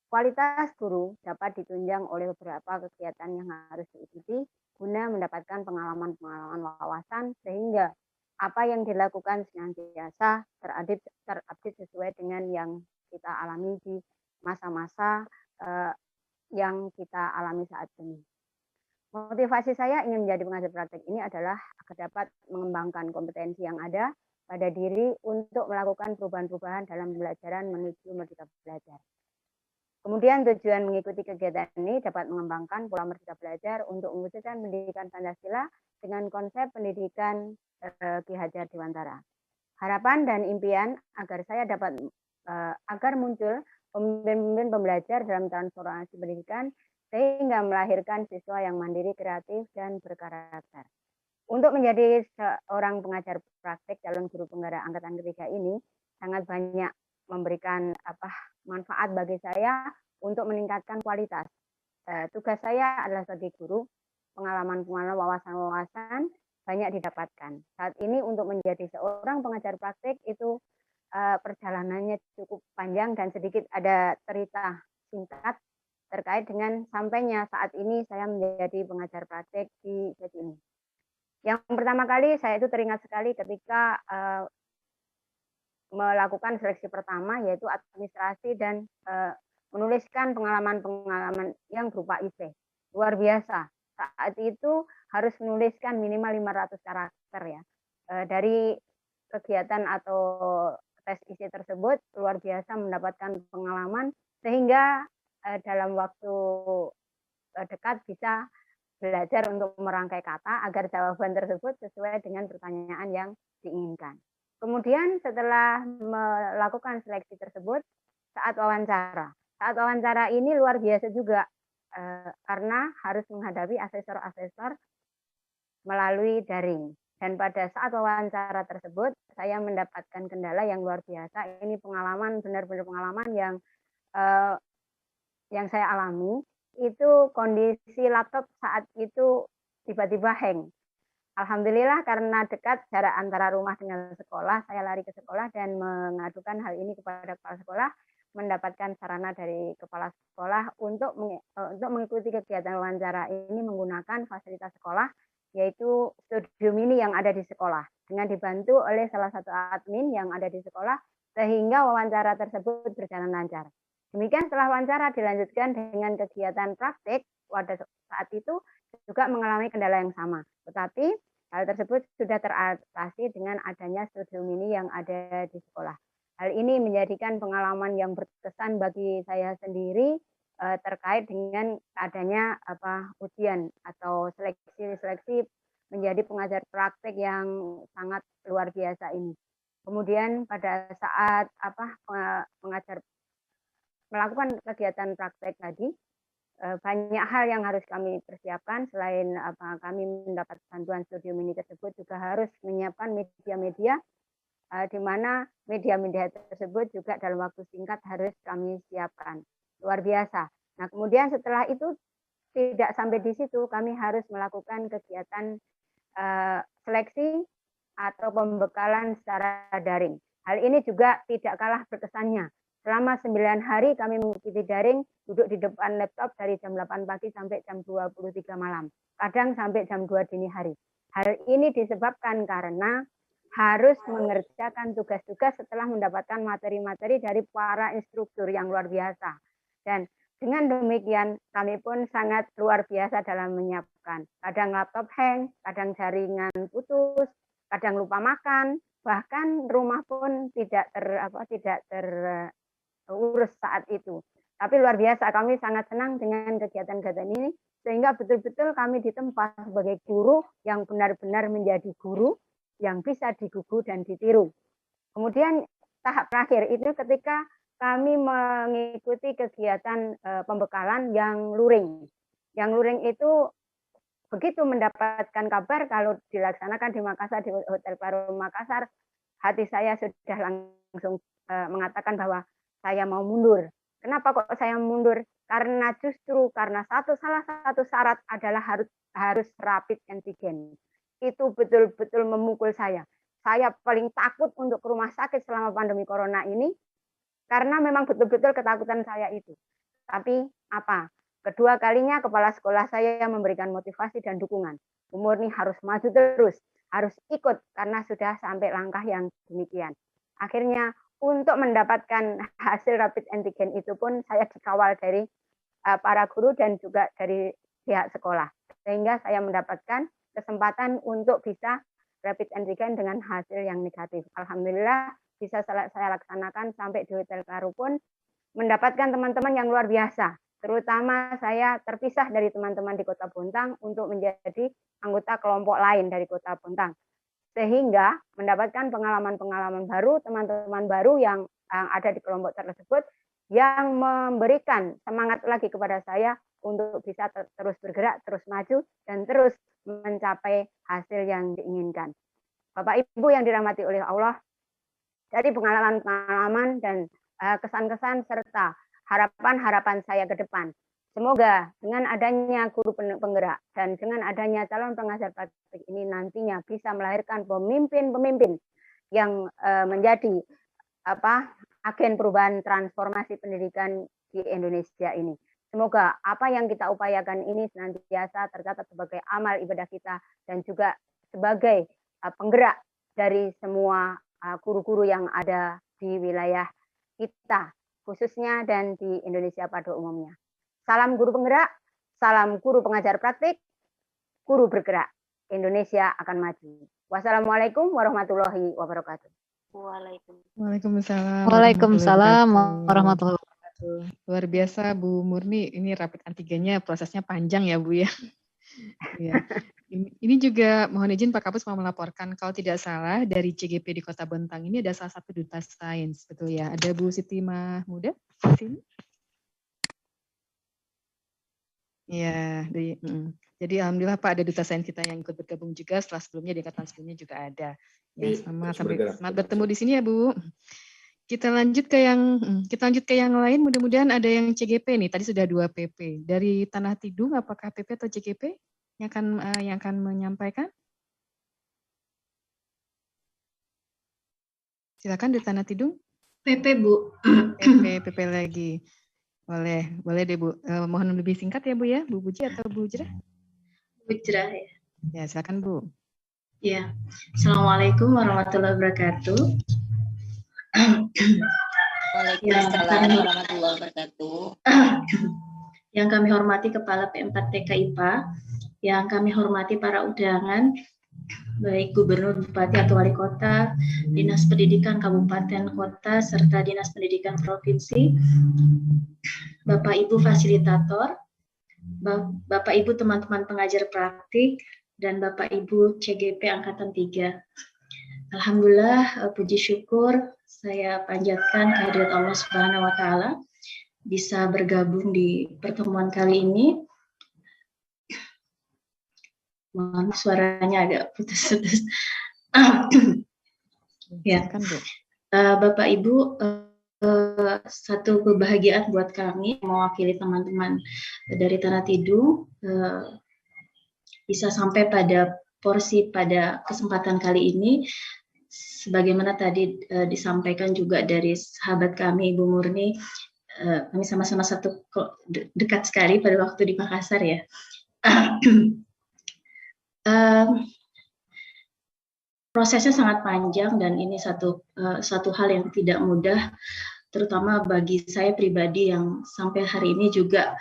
Kualitas guru dapat ditunjang oleh beberapa kegiatan yang harus diikuti guna mendapatkan pengalaman-pengalaman wawasan sehingga apa yang dilakukan senantiasa terupdate sesuai dengan yang kita alami di masa-masa yang kita alami saat ini. Motivasi saya ingin menjadi pengajar praktik ini adalah agar dapat mengembangkan kompetensi yang ada pada diri untuk melakukan perubahan-perubahan dalam pembelajaran menuju merdeka belajar. Kemudian tujuan mengikuti kegiatan ini dapat mengembangkan pola merdeka belajar untuk mewujudkan pendidikan Pancasila dengan konsep pendidikan Ki Hajar Dewantara. Harapan dan impian agar saya dapat agar muncul pemimpin-pemimpin pembelajar dalam transformasi pendidikan sehingga melahirkan siswa yang mandiri, kreatif, dan berkarakter. Untuk menjadi seorang pengajar praktik calon guru penggerak angkatan ketiga ini sangat banyak memberikan manfaat bagi saya untuk meningkatkan kualitas. Tugas saya adalah sebagai guru, pengalaman-pengalaman, wawasan-wawasan banyak didapatkan. Saat ini untuk menjadi seorang pengajar praktik itu perjalanannya cukup panjang dan sedikit ada cerita singkat terkait dengan sampainya saat ini saya menjadi pengajar praktik di sesi ini. Yang pertama kali saya itu teringat sekali ketika melakukan seleksi pertama yaitu administrasi dan menuliskan pengalaman-pengalaman yang berupa essay. Luar biasa. Saat itu harus menuliskan minimal 500 karakter ya. Dari kegiatan atau tes isi tersebut luar biasa mendapatkan pengalaman sehingga dalam waktu dekat bisa belajar untuk merangkai kata agar jawaban tersebut sesuai dengan pertanyaan yang diinginkan. Kemudian setelah melakukan seleksi tersebut saat wawancara ini luar biasa juga karena harus menghadapi asesor-asesor melalui daring. Dan pada saat wawancara tersebut, saya mendapatkan kendala yang luar biasa. Ini pengalaman, benar-benar pengalaman yang saya alami. Itu kondisi laptop saat itu tiba-tiba hang. Alhamdulillah karena dekat jarak antara rumah dengan sekolah, saya lari ke sekolah dan mengadukan hal ini kepada kepala sekolah, mendapatkan sarana dari kepala sekolah untuk mengikuti kegiatan wawancara ini menggunakan fasilitas sekolah, yaitu studio mini yang ada di sekolah, dengan dibantu oleh salah satu admin yang ada di sekolah, sehingga wawancara tersebut berjalan lancar. Demikian setelah wawancara dilanjutkan dengan kegiatan praktik, pada saat itu juga mengalami kendala yang sama. Tetapi hal tersebut sudah teratasi dengan adanya studio mini yang ada di sekolah. Hal ini menjadikan pengalaman yang berkesan bagi saya sendiri terkait dengan adanya ujian atau seleksi menjadi pengajar praktik yang sangat luar biasa ini. Kemudian pada saat pengajar melakukan kegiatan praktek tadi, banyak hal yang harus kami persiapkan. Selain kami mendapat bantuan studio mini tersebut, juga harus menyiapkan media-media di mana media-media tersebut juga dalam waktu singkat harus kami siapkan. Luar biasa. Nah, kemudian setelah itu tidak sampai di situ, kami harus melakukan kegiatan seleksi atau pembekalan secara daring. Hal ini juga tidak kalah berkesannya. Selama 9 hari kami mengikuti daring, duduk di depan laptop dari jam 8 pagi sampai jam 23 malam. Kadang sampai jam 2 dini hari. Hal ini disebabkan karena harus mengerjakan tugas-tugas setelah mendapatkan materi-materi dari para instruktur yang luar biasa. Dan dengan demikian kami pun sangat luar biasa dalam menyiapkan. Kadang laptop hang, kadang jaringan putus, kadang lupa makan, bahkan rumah pun tidak terurus saat itu. Tapi luar biasa, kami sangat senang dengan kegiatan-kegiatan ini, sehingga betul-betul kami ditempa sebagai guru yang benar-benar menjadi guru yang bisa digugu dan ditiru. Kemudian tahap terakhir itu ketika kami mengikuti kegiatan pembekalan yang luring. Yang luring itu begitu mendapatkan kabar kalau dilaksanakan di Makassar, di Hotel Claro Makassar, hati saya sudah langsung mengatakan bahwa saya mau mundur. Kenapa kok saya mundur? Karena justru karena salah satu syarat adalah harus rapid antigen. Itu betul-betul memukul saya. Saya paling takut untuk ke rumah sakit selama pandemi corona ini, karena memang betul-betul ketakutan saya itu. Tapi apa? Kedua kalinya kepala sekolah saya memberikan motivasi dan dukungan. Bu Murni harus maju terus, harus ikut karena sudah sampai langkah yang demikian. Akhirnya untuk mendapatkan hasil rapid antigen itu pun saya dikawal dari para guru dan juga dari pihak sekolah. Sehingga saya mendapatkan kesempatan untuk bisa rapid antigen dengan hasil yang negatif. Alhamdulillah bisa saya laksanakan sampai di Hotel Claro pun mendapatkan teman-teman yang luar biasa. Terutama saya terpisah dari teman-teman di Kota Bontang untuk menjadi anggota kelompok lain dari Kota Bontang. Sehingga mendapatkan pengalaman-pengalaman baru, teman-teman baru yang ada di kelompok tersebut yang memberikan semangat lagi kepada saya untuk bisa terus bergerak, terus maju, dan terus mencapai hasil yang diinginkan. Bapak Ibu yang dirahmati oleh Allah, dari pengalaman-pengalaman dan kesan-kesan serta harapan-harapan saya ke depan. Semoga dengan adanya guru penggerak dan dengan adanya calon pengajar praktik ini nantinya bisa melahirkan pemimpin-pemimpin yang menjadi agen perubahan transformasi pendidikan di Indonesia ini. Semoga apa yang kita upayakan ini senantiasa tercatat sebagai amal ibadah kita dan juga sebagai penggerak dari semua guru-guru yang ada di wilayah kita, khususnya dan di Indonesia pada umumnya. Salam guru penggerak, salam guru pengajar praktik, guru bergerak. Indonesia akan maju. Wassalamualaikum warahmatullahi wabarakatuh. Waalaikumsalam. Waalaikumsalam warahmatullahi wabarakatuh. Luar biasa Bu Murni, ini rapid antigennya prosesnya panjang ya Bu ya. Ya. Ini juga mohon izin Pak Kapus mau melaporkan kalau tidak salah dari CGP di Kota Bontang ini ada salah satu duta sains, betul ya? Ada Bu Siti Mahmuda di sini? Ya, jadi alhamdulillah Pak ada duta sains kita yang ikut bergabung juga setelah sebelumnya di angkatan sebelumnya juga ada. Ya, selamat bertemu di sini ya Bu. Kita lanjut ke yang lain. Mudah-mudahan ada yang CGP nih. Tadi sudah 2 PP. Dari Tanah Tidung apakah PP atau CGP yang akan menyampaikan? Silakan di Tanah Tidung. PP Bu. PP lagi. Boleh deh Bu. Mohon lebih singkat ya Bu ya, Bu Buji atau Bu Jrah? Bu Jrah ya. Ya, silakan Bu. Ya. Assalamualaikum warahmatullahi wabarakatuh. Waalaikumsalam warahmatullahi wabarakatuh. Yang kami hormati Kepala P4TK IPA, yang kami hormati para undangan, baik Gubernur, Bupati atau Wali Kota, Dinas Pendidikan Kabupaten Kota, serta Dinas Pendidikan Provinsi, Bapak Ibu Fasilitator, Bapak Ibu teman-teman pengajar praktik, dan Bapak Ibu CGP Angkatan 3. Alhamdulillah, puji syukur saya panjatkan kehadirat Allah Subhanahu wa Ta'ala bisa bergabung di pertemuan kali ini. Mohon suaranya agak putus-putus. Ya, Bapak Ibu, satu kebahagiaan buat kami mewakili teman-teman dari Tanah Tidung bisa sampai pada pada kesempatan kali ini. Sebagaimana tadi disampaikan juga dari sahabat kami Ibu Murni, kami sama-sama dekat sekali pada waktu di Makassar ya. Prosesnya sangat panjang dan ini satu hal yang tidak mudah, terutama bagi saya pribadi yang sampai hari ini juga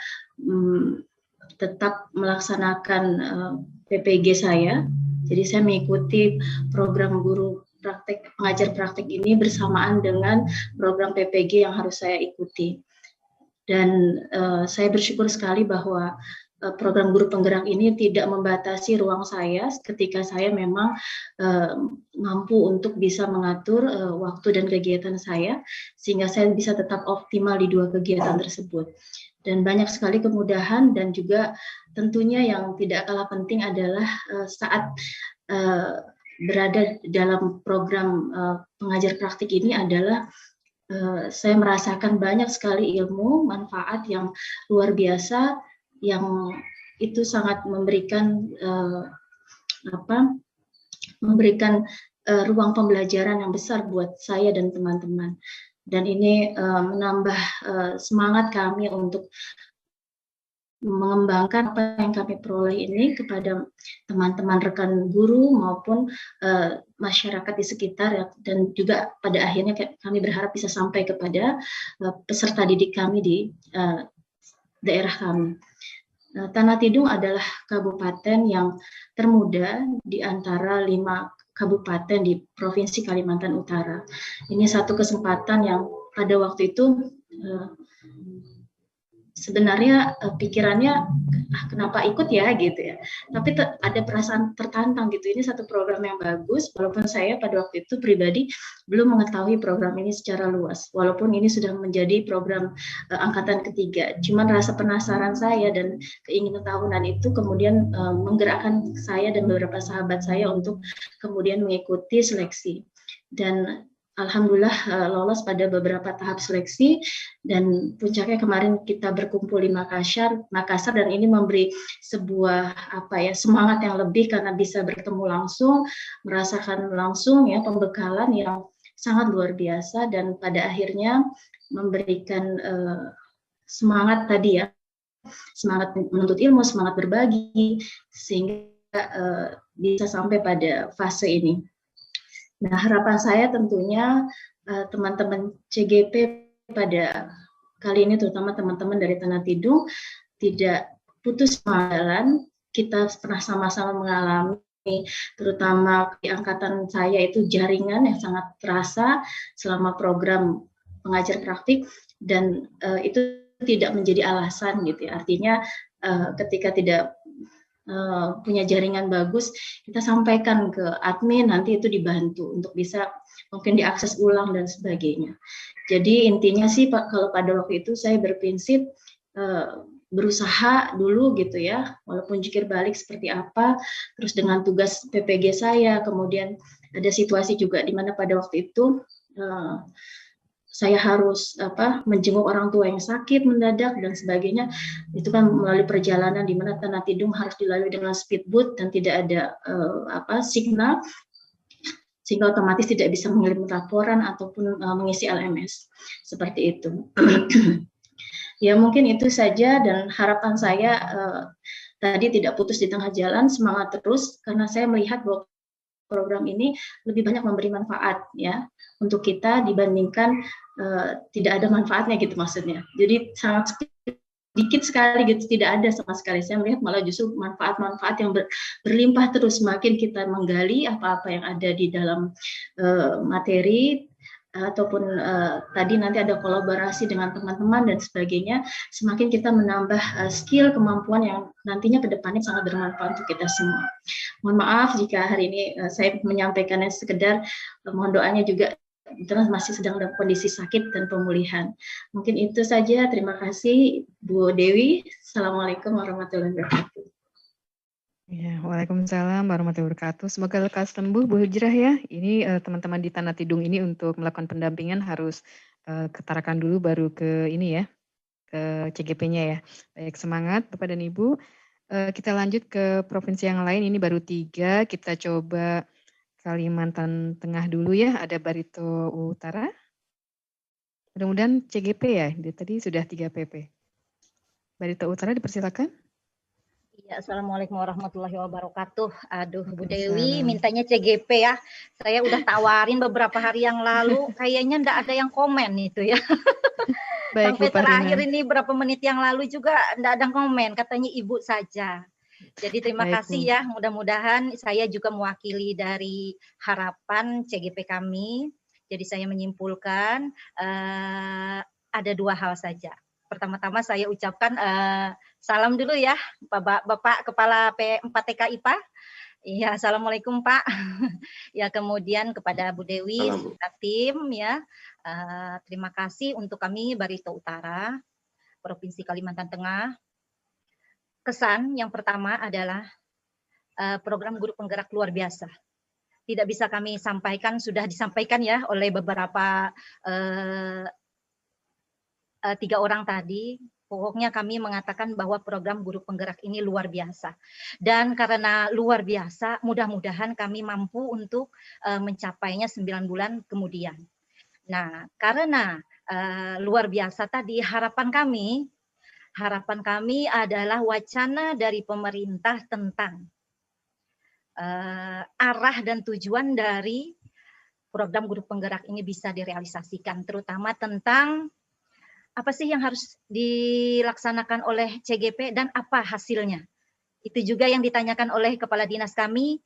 tetap melaksanakan PPG saya. Jadi saya mengikuti program guru praktek pengajar praktik ini bersamaan dengan program PPG yang harus saya ikuti. Dan saya bersyukur sekali bahwa program guru penggerak ini tidak membatasi ruang saya ketika saya memang mampu untuk bisa mengatur waktu dan kegiatan saya, sehingga saya bisa tetap optimal di dua kegiatan tersebut. Dan banyak sekali kemudahan, dan juga tentunya yang tidak kalah penting adalah saat berada dalam program pengajar praktik ini adalah saya merasakan banyak sekali ilmu, manfaat yang luar biasa, yang itu sangat memberikan ruang pembelajaran yang besar buat saya dan teman-teman. Dan ini menambah semangat kami untuk mengembangkan apa yang kami peroleh ini kepada teman-teman rekan guru maupun masyarakat di sekitar, dan juga pada akhirnya kami berharap bisa sampai kepada peserta didik kami di daerah kami. Tanah Tidung adalah kabupaten yang termuda di antara 5 kabupaten di Provinsi Kalimantan Utara. Ini satu kesempatan yang pada waktu itu sebenarnya pikirannya kenapa ikut ya gitu ya, tapi ada perasaan tertantang gitu. Ini satu program yang bagus, walaupun saya pada waktu itu pribadi belum mengetahui program ini secara luas, walaupun ini sudah menjadi program angkatan ketiga. Cuman rasa penasaran saya dan keingin tahunan itu kemudian menggerakkan saya dan beberapa sahabat saya untuk kemudian mengikuti seleksi, dan alhamdulillah lolos pada beberapa tahap seleksi, dan puncaknya kemarin kita berkumpul di Makassar, dan ini memberi sebuah semangat yang lebih karena bisa bertemu langsung, merasakan langsung ya pembekalan yang sangat luar biasa, dan pada akhirnya memberikan semangat tadi ya, semangat menuntut ilmu, semangat berbagi, sehingga bisa sampai pada fase ini. Nah, harapan saya tentunya teman-teman CGP pada kali ini, terutama teman-teman dari Tanah Tidung, tidak putus semangat. Kita pernah sama-sama mengalami, terutama di angkatan saya itu jaringan yang sangat terasa selama program pengajar praktik, dan itu tidak menjadi alasan gitu ya. Artinya ketika tidak punya jaringan bagus, kita sampaikan ke admin, nanti itu dibantu untuk bisa mungkin diakses ulang dan sebagainya. Jadi intinya sih Pak, kalau pada waktu itu saya berprinsip berusaha dulu gitu ya, walaupun jungkir balik seperti apa, terus dengan tugas PPG saya, kemudian ada situasi juga di mana pada waktu itu saya harus menjenguk orang tua yang sakit mendadak dan sebagainya. Itu kan melalui perjalanan di mana Tanah Tidung harus dilalui dengan speedboat dan tidak ada signal, sehingga otomatis tidak bisa mengirim laporan ataupun mengisi LMS seperti itu. Ya mungkin itu saja, dan harapan saya tadi tidak putus di tengah jalan, semangat terus, karena saya melihat bahwa program ini lebih banyak memberi manfaat ya untuk kita dibandingkan tidak ada manfaatnya gitu maksudnya. Jadi sangat sedikit sekali gitu, tidak ada sama sekali. Saya melihat malah justru manfaat-manfaat yang berlimpah terus, semakin kita menggali apa-apa yang ada di dalam materi, ataupun tadi nanti ada kolaborasi dengan teman-teman dan sebagainya, semakin kita menambah skill, kemampuan yang nantinya ke depannya sangat bermanfaat untuk kita semua. Mohon maaf jika hari ini saya menyampaikannya sekedar, mohon doanya juga karena masih sedang dalam kondisi sakit dan pemulihan. Mungkin itu saja. Terima kasih Bu Dewi. Assalamualaikum warahmatullahi wabarakatuh. Ya, waalaikumsalam warahmatullahi wabarakatuh. Semoga lekas sembuh Bu Hijrah ya. Ini teman-teman di Tanah Tidung ini untuk melakukan pendampingan harus ketarakan dulu baru ke ini ya, ke CGP-nya ya. Baik, semangat Bapak dan Ibu. Kita lanjut ke provinsi yang lain. Ini baru 3. Kita coba Kalimantan Tengah dulu ya. Ada Barito Utara. Mudah-mudahan CGP ya. Tadi sudah 3 PP. Barito Utara dipersilakan. Ya, Assalamualaikum warahmatullahi wabarakatuh. Aduh, Bu Dewi mintanya CGP ya. Saya udah tawarin beberapa hari yang lalu, kayaknya enggak ada yang komen itu ya. Baik, sampai terakhir ini berapa menit yang lalu juga enggak ada komen, katanya Ibu saja. Jadi terima kasih ya, mudah-mudahan saya juga mewakili dari harapan CGP kami. Jadi saya menyimpulkan ada 2 hal saja. pertama-tama saya ucapkan salam dulu ya Bapak Kepala P4 TK IPA. Iya, assalamualaikum Pak. Ya, kemudian kepada Bu Dewi, serta tim ya. Terima kasih untuk kami Barito Utara, Provinsi Kalimantan Tengah. Kesan yang pertama adalah program guru penggerak luar biasa. Tidak bisa kami sampaikan, sudah disampaikan ya oleh beberapa 3 orang tadi. Pokoknya kami mengatakan bahwa program guru penggerak ini luar biasa. Dan karena luar biasa, mudah-mudahan kami mampu untuk mencapainya 9 bulan kemudian. Nah, karena luar biasa tadi, harapan kami adalah wacana dari pemerintah tentang arah dan tujuan dari program guru penggerak ini bisa direalisasikan, terutama tentang apa sih yang harus dilaksanakan oleh CGP dan apa hasilnya. Itu juga yang ditanyakan oleh kepala dinas kami,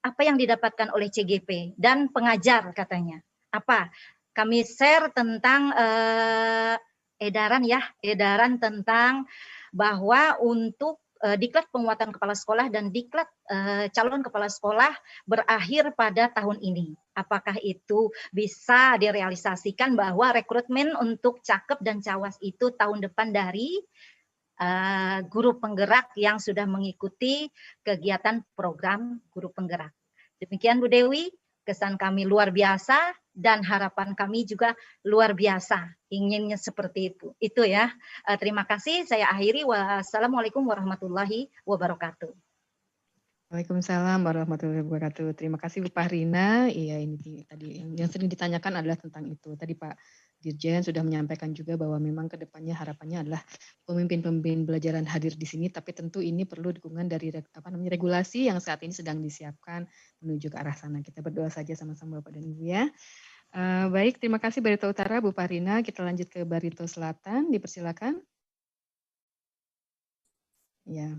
apa yang didapatkan oleh CGP dan pengajar katanya. Apa? Kami share tentang edaran tentang bahwa untuk diklat penguatan kepala sekolah dan diklat calon kepala sekolah berakhir pada tahun ini. Apakah itu bisa direalisasikan bahwa rekrutmen untuk Cakep dan Cawas itu tahun depan dari guru penggerak yang sudah mengikuti kegiatan program guru penggerak. Demikian Bu Dewi, kesan kami luar biasa dan harapan kami juga luar biasa. Inginnya seperti itu. Itu ya. Terima kasih. Saya akhiri. Wassalamualaikum warahmatullahi wabarakatuh. Waalaikumsalam warahmatullahi wabarakatuh. Terima kasih Bu Fahrina. Iya, ini tadi yang sering ditanyakan adalah tentang itu. Tadi Pak Dirjen sudah menyampaikan juga bahwa memang kedepannya harapannya adalah pemimpin-pemimpin belajaran hadir di sini, tapi tentu ini perlu dukungan dari regulasi yang saat ini sedang disiapkan menuju ke arah sana. Kita berdoa saja sama-sama Bapak dan Ibu ya. Baik, terima kasih Barito Utara, Bu Fahrina. Kita lanjut ke Barito Selatan, dipersilakan. Ya,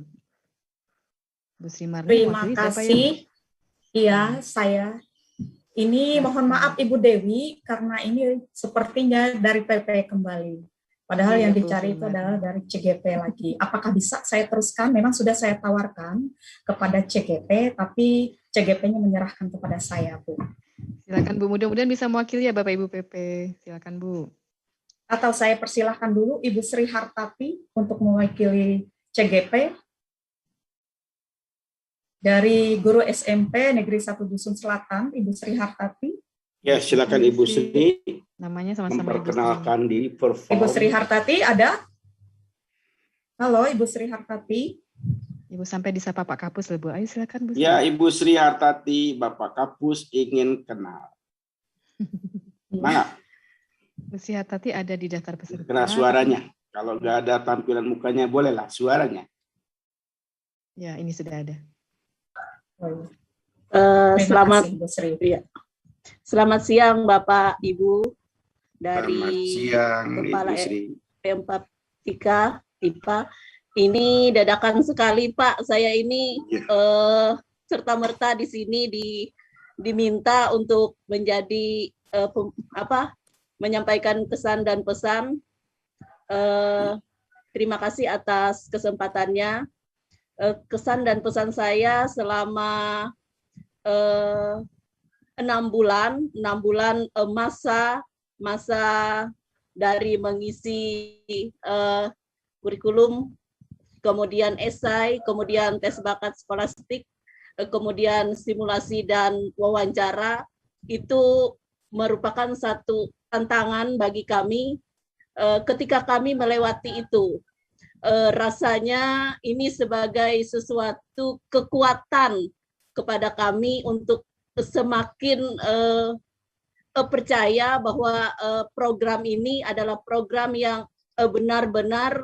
Bu Sri Marni. Terima kasih. Iya, saya. Ini mohon maaf Ibu Dewi, karena ini sepertinya dari PP kembali. Padahal yang dicari itu adalah dari CGP lagi. Apakah bisa saya teruskan? Memang sudah saya tawarkan kepada CGP, tapi CGP-nya menyerahkan kepada saya, Bu. Silakan Bu, mudah-mudahan bisa mewakili ya Bapak Ibu PP. Silakan Bu. Atau saya persilahkan dulu Ibu Sri Hartati untuk mewakili CGP. Dari guru SMP Negeri 1 Dusun Selatan, Ibu Sri Hartati. Ya, silakan Ibu Sri. Namanya sama-sama memperkenalkan diri. Ibu Sri Hartati ada? Halo, Ibu Sri Hartati. Ibu sampai disapa Pak Kapus loh Bu. Ayo silakan Bu. Ya, Ibu Sri Hartati, Bapak Kapus ingin kenal. Mana? Bu Sri Hartati ada di daftar peserta. Kena suaranya. Kalau nggak ada tampilan mukanya, bolehlah suaranya. Ya, ini sudah ada. Selamat Selamat siang Bapak Ibu dari Kepala P4 TK IPA. Ini dadakan sekali Pak, saya ini serta-merta di sini diminta untuk menjadi menyampaikan kesan dan pesan. Terima kasih atas kesempatannya. Kesan dan pesan saya selama 6 bulan masa dari mengisi kurikulum, kemudian esai, kemudian tes bakat skolastik, kemudian simulasi dan wawancara, itu merupakan satu tantangan bagi kami. Ketika kami melewati itu, rasanya ini sebagai sesuatu kekuatan kepada kami untuk semakin percaya bahwa program ini adalah program yang benar-benar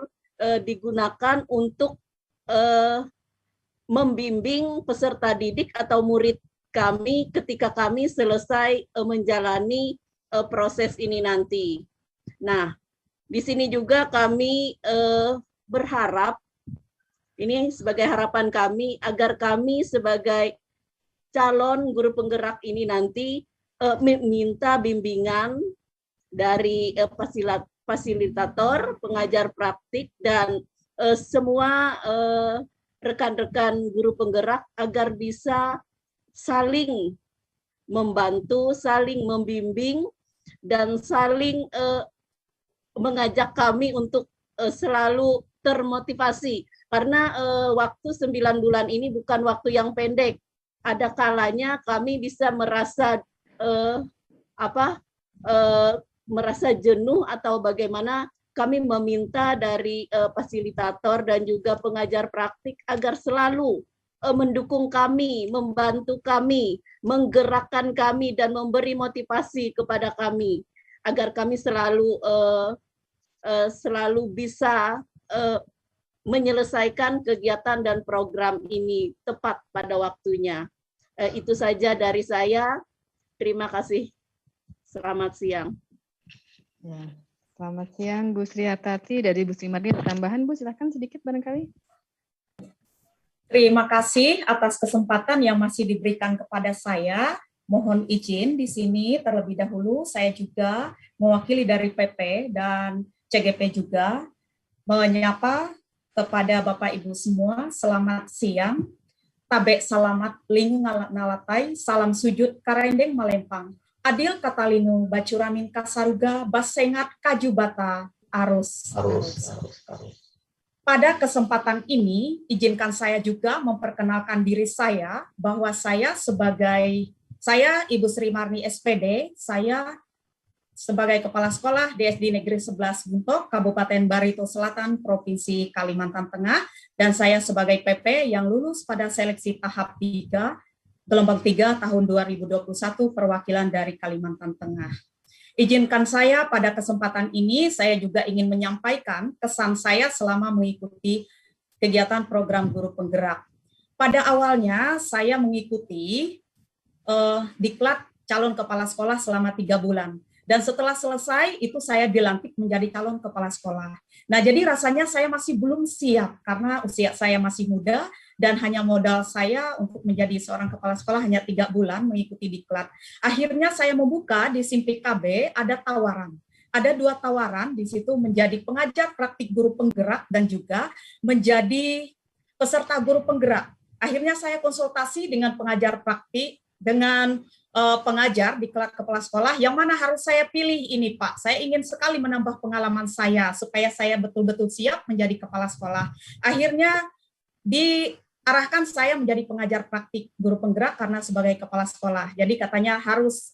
digunakan untuk membimbing peserta didik atau murid kami ketika kami selesai menjalani proses ini nanti. Nah, di sini juga kami berharap, ini sebagai harapan kami, agar kami sebagai calon guru penggerak ini nanti minta bimbingan dari fasilitator, pengajar praktik, dan semua rekan-rekan guru penggerak agar bisa saling membantu, saling membimbing, dan saling mengajak kami untuk selalu termotivasi. Karena waktu 9 bulan ini bukan waktu yang pendek. Ada kalanya kami bisa merasa merasa jenuh atau bagaimana, kami meminta dari fasilitator dan juga pengajar praktik agar selalu mendukung kami, membantu kami, menggerakkan kami, dan memberi motivasi kepada kami agar kami selalu bisa menyelesaikan kegiatan dan program ini tepat pada waktunya. Itu saja dari saya. Terima kasih. Selamat siang. Ya. Selamat siang Bu Sri Hartati dari Bu Sri Mardi. Tambahan Bu, silakan sedikit barangkali. Terima kasih atas kesempatan yang masih diberikan kepada saya. Mohon izin di sini terlebih dahulu saya juga mewakili dari PP dan CGP juga menyapa kepada Bapak Ibu semua. Selamat siang. Tabe salamat ling nalatai, salam sujud karendeng malempang. Adil katalinu bacuramin kasaruga basengat kajubata arus. Pada kesempatan ini, izinkan saya juga memperkenalkan diri saya bahwa saya Ibu Sri Marni SPD, saya sebagai Kepala Sekolah di SD Negeri 11 Buntok, Kabupaten Barito Selatan, Provinsi Kalimantan Tengah, dan saya sebagai PP yang lulus pada seleksi tahap 3, gelombang 3 tahun 2021 perwakilan dari Kalimantan Tengah. Izinkan saya pada kesempatan ini, saya juga ingin menyampaikan kesan saya selama mengikuti kegiatan program guru penggerak. Pada awalnya, saya mengikuti diklat calon kepala sekolah selama 3 bulan. Dan setelah selesai, itu saya dilantik menjadi calon kepala sekolah. Nah, jadi rasanya saya masih belum siap, karena usia saya masih muda, dan hanya modal saya untuk menjadi seorang kepala sekolah hanya 3 bulan mengikuti diklat. Akhirnya saya membuka di Simpik KB, ada tawaran. Ada 2 tawaran di situ, menjadi pengajar praktik guru penggerak dan juga menjadi peserta guru penggerak. Akhirnya saya konsultasi dengan pengajar praktik, dengan pengajar di kepala sekolah, yang mana harus saya pilih ini Pak. Saya ingin sekali menambah pengalaman saya, supaya saya betul-betul siap menjadi kepala sekolah. Akhirnya diarahkan saya menjadi pengajar praktik guru penggerak karena sebagai kepala sekolah. Jadi katanya harus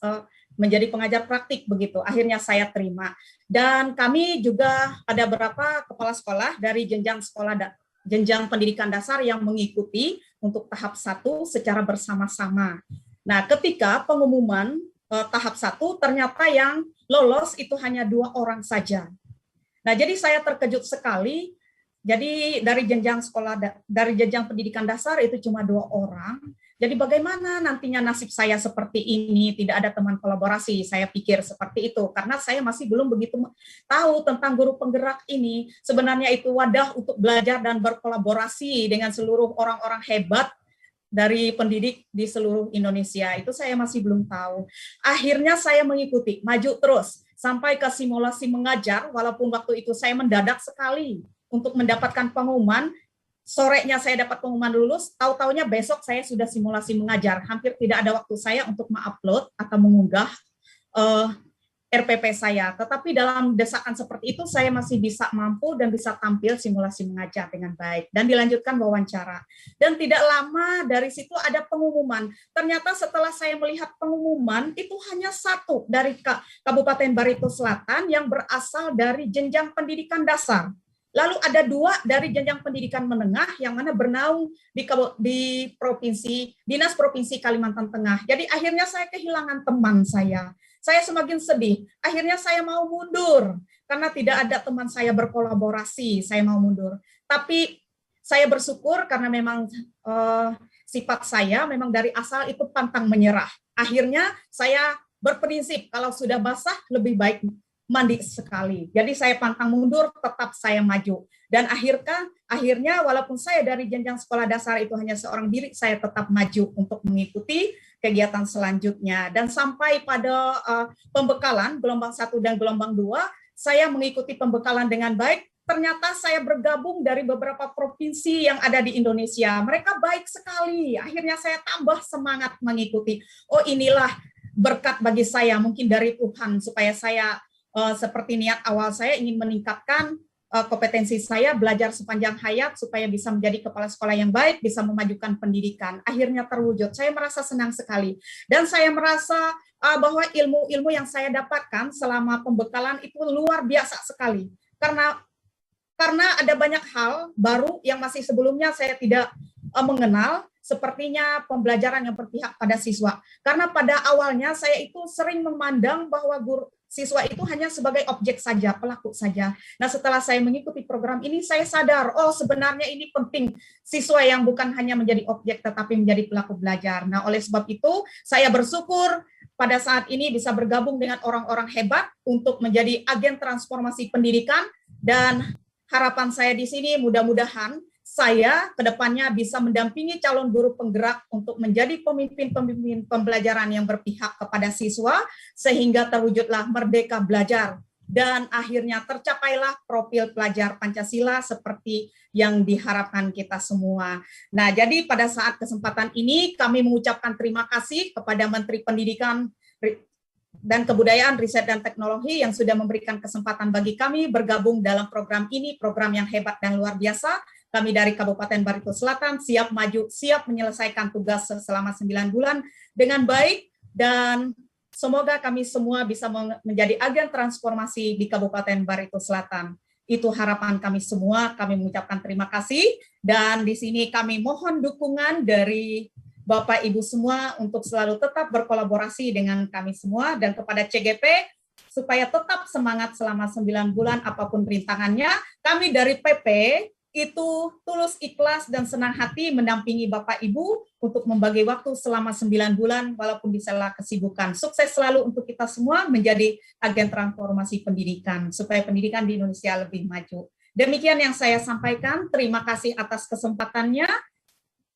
menjadi pengajar praktik begitu. Akhirnya saya terima. Dan kami juga ada beberapa kepala sekolah dari jenjang pendidikan dasar yang mengikuti untuk tahap 1 secara bersama-sama. Nah, ketika pengumuman tahap 1, ternyata yang lolos itu hanya 2 orang saja. Nah, jadi saya terkejut sekali. Jadi dari jenjang pendidikan dasar itu cuma 2 orang. Jadi bagaimana nantinya nasib saya seperti ini, tidak ada teman kolaborasi, saya pikir seperti itu. Karena saya masih belum begitu tahu tentang guru penggerak ini. Sebenarnya itu wadah untuk belajar dan berkolaborasi dengan seluruh orang-orang hebat dari pendidik di seluruh Indonesia. Itu saya masih belum tahu. Akhirnya saya mengikuti, maju terus, sampai ke simulasi mengajar, walaupun waktu itu saya mendadak sekali untuk mendapatkan pengumuman. Sorenya saya dapat pengumuman lulus, tahu-taunya besok saya sudah simulasi mengajar. Hampir tidak ada waktu saya untuk mengupload atau mengunggah RPP saya. Tetapi dalam desakan seperti itu, saya masih bisa mampu dan bisa tampil simulasi mengajar dengan baik. Dan dilanjutkan wawancara. Dan tidak lama dari situ ada pengumuman. Ternyata setelah saya melihat pengumuman, itu hanya 1 dari Kabupaten Barito Selatan yang berasal dari jenjang pendidikan dasar. Lalu ada 2 dari jenjang pendidikan menengah yang mana bernaung di Dinas Provinsi Kalimantan Tengah. Jadi akhirnya saya kehilangan teman saya. Saya semakin sedih. Akhirnya saya mau mundur karena tidak ada teman saya berkolaborasi. Saya mau mundur. Tapi saya bersyukur karena memang sifat saya memang dari asal itu pantang menyerah. Akhirnya saya berprinsip kalau sudah basah lebih baik mandi sekali. Jadi saya pantang mundur, tetap saya maju. Dan akhirnya walaupun saya dari jenjang sekolah dasar itu hanya seorang diri, saya tetap maju untuk mengikuti kegiatan selanjutnya. Dan sampai pada pembekalan gelombang 1 dan gelombang 2, saya mengikuti pembekalan dengan baik. Ternyata saya bergabung dari beberapa provinsi yang ada di Indonesia. Mereka baik sekali. Akhirnya saya tambah semangat mengikuti. Oh, inilah berkat bagi saya, mungkin dari Tuhan, supaya saya seperti niat awal saya ingin meningkatkan kompetensi saya, belajar sepanjang hayat supaya bisa menjadi kepala sekolah yang baik, bisa memajukan pendidikan. Akhirnya terwujud. Saya merasa senang sekali. Dan saya merasa bahwa ilmu-ilmu yang saya dapatkan selama pembekalan itu luar biasa sekali. Karena ada banyak hal baru yang masih sebelumnya saya tidak mengenal, sepertinya pembelajaran yang berpihak pada siswa. Karena pada awalnya saya itu sering memandang bahwa siswa itu hanya sebagai objek saja, pelaku saja. Nah, setelah saya mengikuti program ini, saya sadar, oh sebenarnya ini penting, siswa yang bukan hanya menjadi objek, tetapi menjadi pelaku belajar. Nah, oleh sebab itu, saya bersyukur pada saat ini bisa bergabung dengan orang-orang hebat untuk menjadi agen transformasi pendidikan, dan harapan saya di sini mudah-mudahan saya kedepannya bisa mendampingi calon guru penggerak untuk menjadi pemimpin-pemimpin pembelajaran yang berpihak kepada siswa sehingga terwujudlah merdeka belajar dan akhirnya tercapailah profil pelajar Pancasila seperti yang diharapkan kita semua. Nah, jadi pada saat kesempatan ini kami mengucapkan terima kasih kepada Menteri Pendidikan dan Kebudayaan, Riset dan Teknologi yang sudah memberikan kesempatan bagi kami bergabung dalam program ini, program yang hebat dan luar biasa. Kami dari Kabupaten Barito Selatan siap maju, siap menyelesaikan tugas selama 9 bulan dengan baik, dan semoga kami semua bisa menjadi agen transformasi di Kabupaten Barito Selatan. Itu harapan kami semua. Kami mengucapkan terima kasih, dan di sini kami mohon dukungan dari Bapak Ibu semua untuk selalu tetap berkolaborasi dengan kami semua, dan kepada CGP supaya tetap semangat selama 9 bulan apapun rintangannya. Kami dari PP itu tulus ikhlas dan senang hati mendampingi Bapak Ibu untuk membagi waktu selama 9 bulan walaupun di sela kesibukan. Sukses selalu untuk kita semua menjadi agen transformasi pendidikan supaya pendidikan di Indonesia lebih maju. Demikian yang saya sampaikan. Terima kasih atas kesempatannya.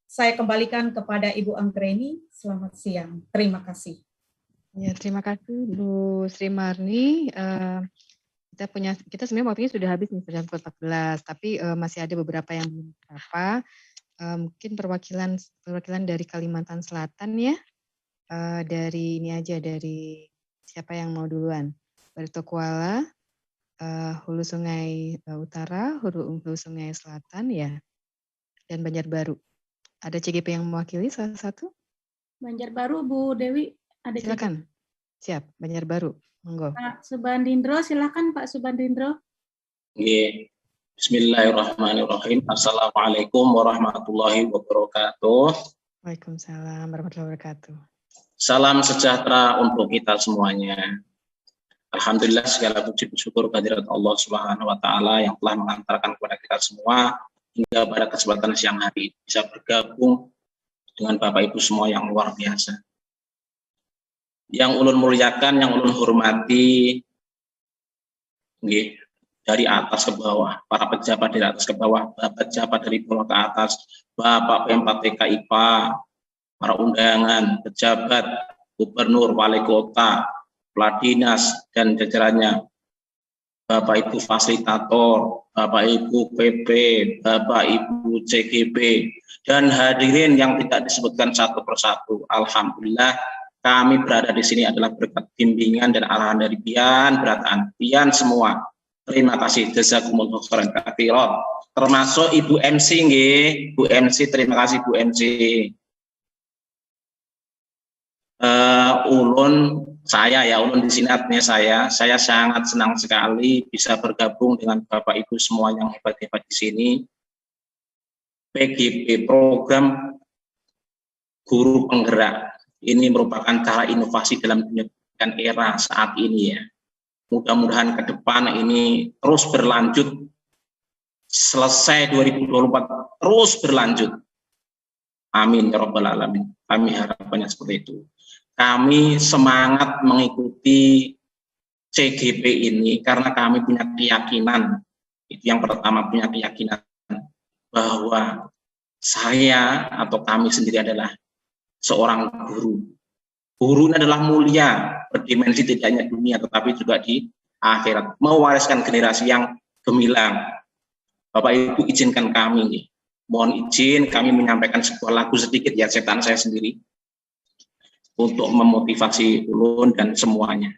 Saya kembalikan kepada Ibu Anggreni. Selamat siang. Terima kasih. Ya, terima kasih Bu Sri Marni. Kita sebenarnya waktunya sudah habis nih, sudah pukul 14, tapi masih ada beberapa yang belum berapa. Mungkin perwakilan dari Kalimantan Selatan ya. Dari ini aja, dari siapa yang mau duluan? Barito Kuala, Hulu Sungai Utara, Hulu Sungai Selatan ya, dan Banjarbaru. Ada CGP yang mewakili salah satu? Banjarbaru, Bu Dewi. Ada silakan. CGP. Siap, Banjarbaru. Monggo. Pak Subandindro, silakan Pak Subandindro. Bismillahirrahmanirrahim. Assalamualaikum warahmatullahi wabarakatuh. Waalaikumsalam warahmatullahi wabarakatuh. Salam sejahtera untuk kita semuanya. Alhamdulillah, segala puji syukur kehadirat Allah Subhanahu wa taala yang telah mengantarkan kepada kita semua hingga pada kesempatan siang hari bisa bergabung dengan Bapak Ibu semua yang luar biasa. Yang ulun muliakan, yang ulun hormati, dari atas ke bawah, para pejabat dari atas ke bawah, pejabat dari bawah ke atas, Bapak P4TK IPA, para undangan, pejabat, gubernur, wali kota, kepala dinas, dan jajarannya, Bapak Ibu fasilitator, Bapak Ibu PP, Bapak Ibu CGP, dan hadirin yang tidak disebutkan satu persatu. Alhamdulillah, kami berada di sini adalah berkat bimbingan dan arahan dari pian semua. Terima kasih, jazakumullahu khairan katsiran. Termasuk Ibu MC nggih, Bu MC, terima kasih Bu MC. Ulun di sini artinya saya sangat senang sekali bisa bergabung dengan Bapak Ibu semua yang hebat-hebat di sini. PGP, program guru penggerak, ini merupakan cara inovasi dalam dunia pendidikan era saat ini ya. Mudah-mudahan ke depan ini terus berlanjut, selesai 2024 terus berlanjut. Amin ya rabbal alamin. Kami harapannya seperti itu. Kami semangat mengikuti CGP ini karena kami punya keyakinan, itu yang pertama, punya keyakinan bahwa saya atau kami sendiri adalah seorang guru. Guru ini adalah mulia, berdimensi tidak hanya dunia tetapi juga di akhirat, mewariskan generasi yang gemilang. Bapak Ibu izinkan kami, mohon izin kami menyampaikan sebuah lagu sedikit ya, setan saya sendiri, untuk memotivasi ulun dan semuanya.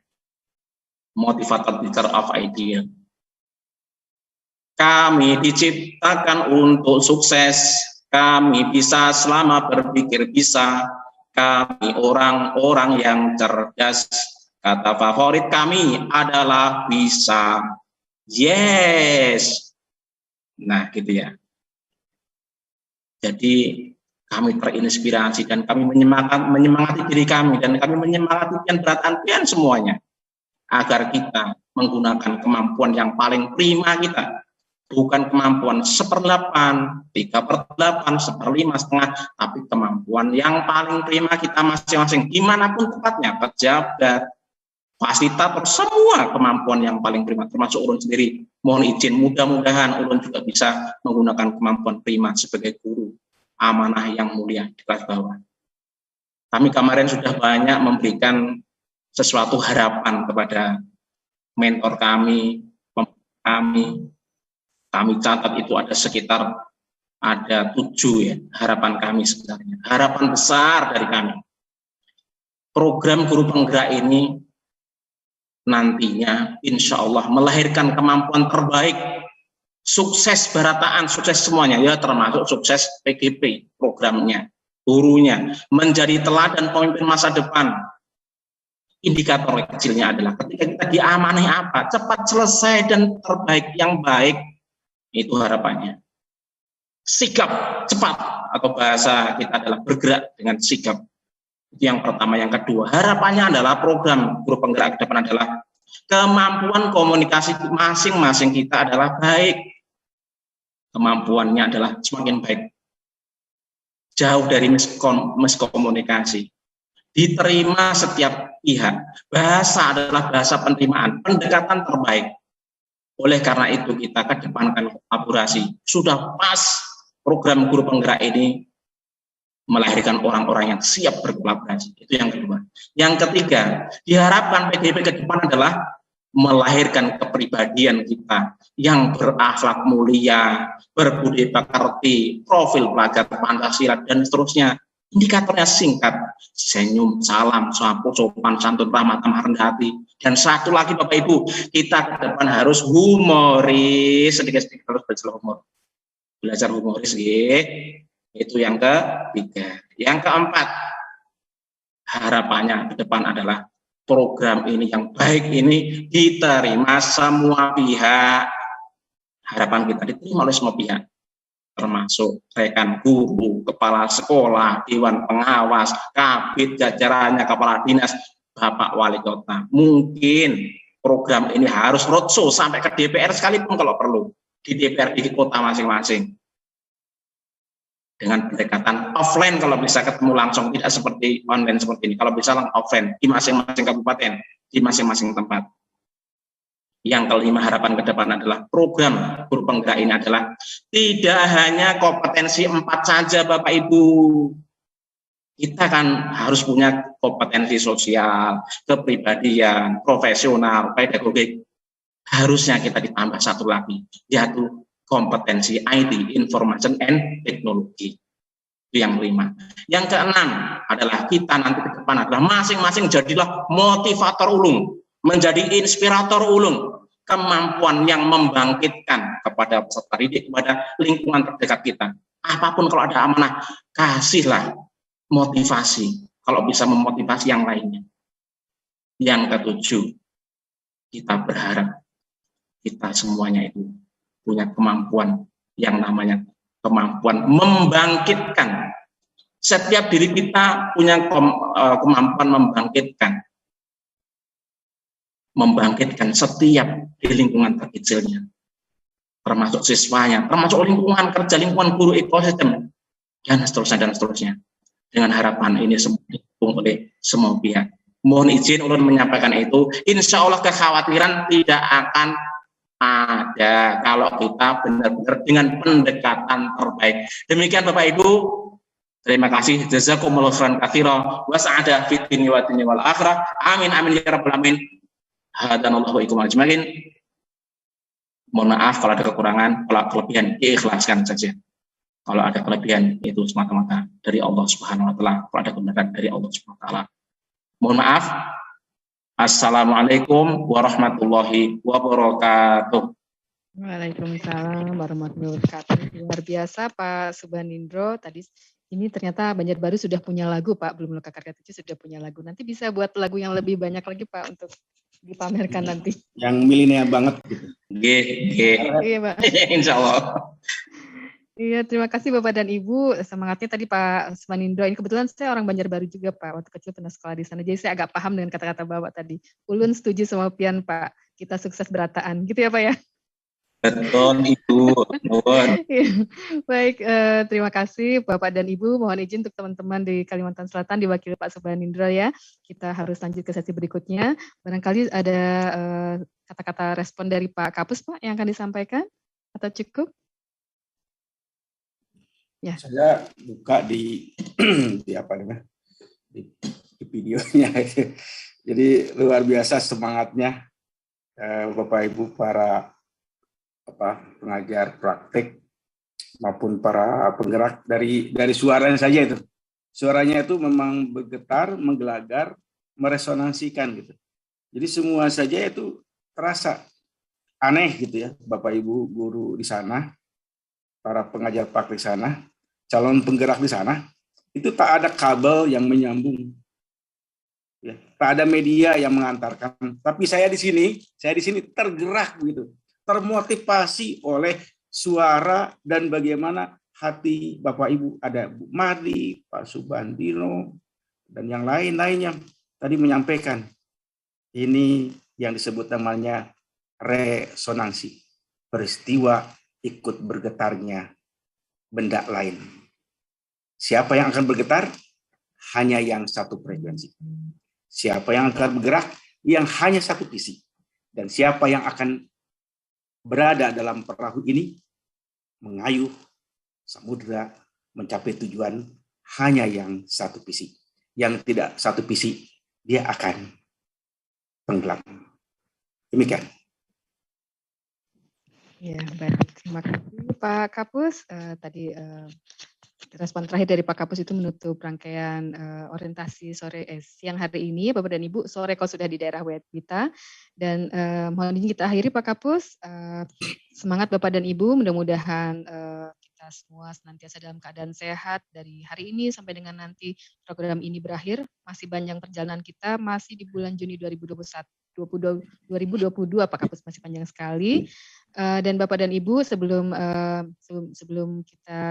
Motivator teacher of idea. Kami diciptakan untuk sukses, kami bisa selama berpikir bisa, kami orang-orang yang cerdas, kata favorit kami adalah bisa. Yes. Nah gitu ya. Jadi kami terinspirasi dan kami menyemangati diri kami dan kami menyemangati pian berat pian semuanya agar kita menggunakan kemampuan yang paling prima kita, bukan kemampuan 1/8, 3/8, 1/5, tapi kemampuan yang paling prima kita masing-masing dimanapun tempatnya, pejabat, fasilitator, semua kemampuan yang paling prima termasuk ulun sendiri. Mohon izin, mudah-mudahan ulun juga bisa menggunakan kemampuan prima sebagai guru amanah yang mulia di kelas bawah. Kami kemarin sudah banyak memberikan sesuatu harapan kepada mentor kami, kami catat itu ada sekitar 7 ya harapan kami sebenarnya, harapan besar dari kami. Program guru penggerak ini nantinya insya Allah melahirkan kemampuan terbaik, sukses berataan, sukses semuanya ya, termasuk sukses PGP programnya, gurunya, menjadi teladan pemimpin masa depan. Indikator kecilnya adalah ketika kita diamanahi apa, cepat selesai dan terbaik yang baik, itu harapannya. Sikap cepat atau bahasa kita adalah bergerak dengan sikap. Itu yang pertama. Yang kedua, harapannya adalah program guru penggerak ke depan adalah kemampuan komunikasi masing-masing kita adalah baik. Kemampuannya adalah semakin baik. Jauh dari miskomunikasi. Diterima setiap pihak. Bahasa adalah bahasa penerimaan, pendekatan terbaik. Oleh karena itu kita kedepankan kolaborasi. Sudah pas program guru penggerak ini melahirkan orang-orang yang siap berkolaborasi. Itu yang kedua. Yang ketiga, diharapkan PGP ke depan adalah melahirkan kepribadian kita yang berakhlak mulia, berbudi pekerti, profil pelajar Pancasila, dan seterusnya. Indikatornya singkat, senyum, salam, sapu, sopan, santun, ramah, tamah, rendah hati. Dan satu lagi Bapak Ibu, kita ke depan harus humoris, sedikit-sedikit harus belajar humoris, itu yang ketiga. Yang keempat, harapannya ke depan adalah program ini yang baik ini diterima semua pihak. Harapan kita diterima oleh semua pihak, termasuk rekan guru, kepala sekolah, dewan pengawas, kabid jajarannya, kepala dinas, Bapak Wali Kota. Mungkin program ini harus roadshow sampai ke DPR sekalipun kalau perlu, di DPR di kota masing-masing. Dengan pendekatan offline kalau bisa ketemu langsung, tidak seperti online seperti ini. Kalau bisa langsung offline di masing-masing kabupaten, di masing-masing tempat. Yang kelima, harapan ke depan adalah program guru penggerak ini adalah tidak hanya kompetensi 4 saja Bapak Ibu. Kita kan harus punya kompetensi sosial, kepribadian, profesional, pedagogik. Harusnya kita ditambah satu lagi, yaitu kompetensi IT, Information and Technology. Itu yang kelima. Yang keenam adalah kita nanti ke depan adalah masing-masing jadilah motivator ulung, menjadi inspirator ulung, kemampuan yang membangkitkan kepada peserta didik, kepada lingkungan terdekat kita. Apapun kalau ada amanah, kasihlah motivasi, kalau bisa memotivasi yang lainnya. Yang ketujuh, kita berharap kita semuanya itu punya kemampuan yang namanya kemampuan membangkitkan. Setiap diri kita punya kemampuan membangkitkan setiap di lingkungan terkecilnya, termasuk siswanya, termasuk lingkungan kerja, lingkungan guru, ekosistem, dan seterusnya. Dengan harapan ini semua didukung oleh semua pihak. Mohon izin ulun menyampaikan itu. Insya Allah kekhawatiran tidak akan ada kalau kita benar-benar dengan pendekatan terbaik. Demikian Bapak Ibu. Terima kasih. Jazakumullahu khairan katsiran wa sa'ada fid dunya wa wal akhirah. Amin amin ya rabbal alamin. Hadanallahu wa iyyakum ajmain. Mohon maaf kalau ada kekurangan, kalau kelebihan diikhlaskan saja. Kalau ada kelebihan itu semata-mata dari Allah Subhanahu wa taala, kalau ada kebenaran dari Allah Subhanahu wa taala. Mohon maaf. Assalamualaikum warahmatullahi wabarakatuh. Waalaikumsalam warahmatullahi wabarakatuh. Luar biasa Pak Subhanindro. Tadi ini ternyata Banjarbaru sudah punya lagu Pak, belum Loka Karya 7 sudah punya lagu. Nanti bisa buat lagu yang lebih banyak lagi Pak untuk dipamerkan nanti. Yang milenial banget gitu. Iya Pak. Insya Allah. Iya, terima kasih Bapak dan Ibu. Semangatnya tadi Pak Subhanindro. Ini kebetulan saya orang Banjarbaru juga Pak. Waktu kecil pernah sekolah di sana. Jadi saya agak paham dengan kata-kata Bapak tadi. Ulun setuju sama Pian Pak. Kita sukses berataan. Gitu ya Pak ya? Betul Ibu. Baik, terima kasih Bapak dan Ibu. Mohon izin untuk teman-teman di Kalimantan Selatan diwakili Pak Subhanindro ya. Kita harus lanjut ke sesi berikutnya. Barangkali ada kata-kata respon dari Pak Kapus Pak yang akan disampaikan? Atau cukup? Ya. Saya buka di apa namanya di videonya. Jadi luar biasa semangatnya Bapak Ibu para pengajar praktek maupun para penggerak dari suaranya saja itu. Suaranya itu memang bergetar, menggelagar, meresonansikan gitu. Jadi semua saja itu terasa aneh gitu ya, Bapak Ibu guru di sana, para pengajar praktek sana, calon penggerak di sana, itu tak ada kabel yang menyambung, ya, tak ada media yang mengantarkan. Tapi saya di sini tergerak begitu, termotivasi oleh suara dan bagaimana hati Bapak Ibu, ada Bu Mardi, Pak Subandino, dan yang lain-lainnya tadi menyampaikan. Ini yang disebut namanya resonansi, peristiwa ikut bergetarnya benda lain. Siapa yang akan bergetar? Hanya yang satu frekuensi. Siapa yang akan bergerak? Yang hanya satu visi. Dan siapa yang akan berada dalam perahu ini? Mengayuh samudera mencapai tujuan hanya yang satu visi. Yang tidak satu visi, dia akan tenggelam. Demikian. Ya, baik. Terima kasih Pak Kapus. Tadi respon terakhir dari Pak Kapus itu menutup rangkaian orientasi siang hari ini. Bapak dan Ibu, sore kau sudah di daerah Wetbita. Dan mohon izin kita akhiri Pak Kapus. Semangat Bapak dan Ibu, mudah-mudahan kita semua senantiasa dalam keadaan sehat dari hari ini sampai dengan nanti program ini berakhir. Masih panjang perjalanan kita, masih di bulan Juni 2022 Pak Kapus, masih panjang sekali. Dan Bapak dan Ibu, sebelum kita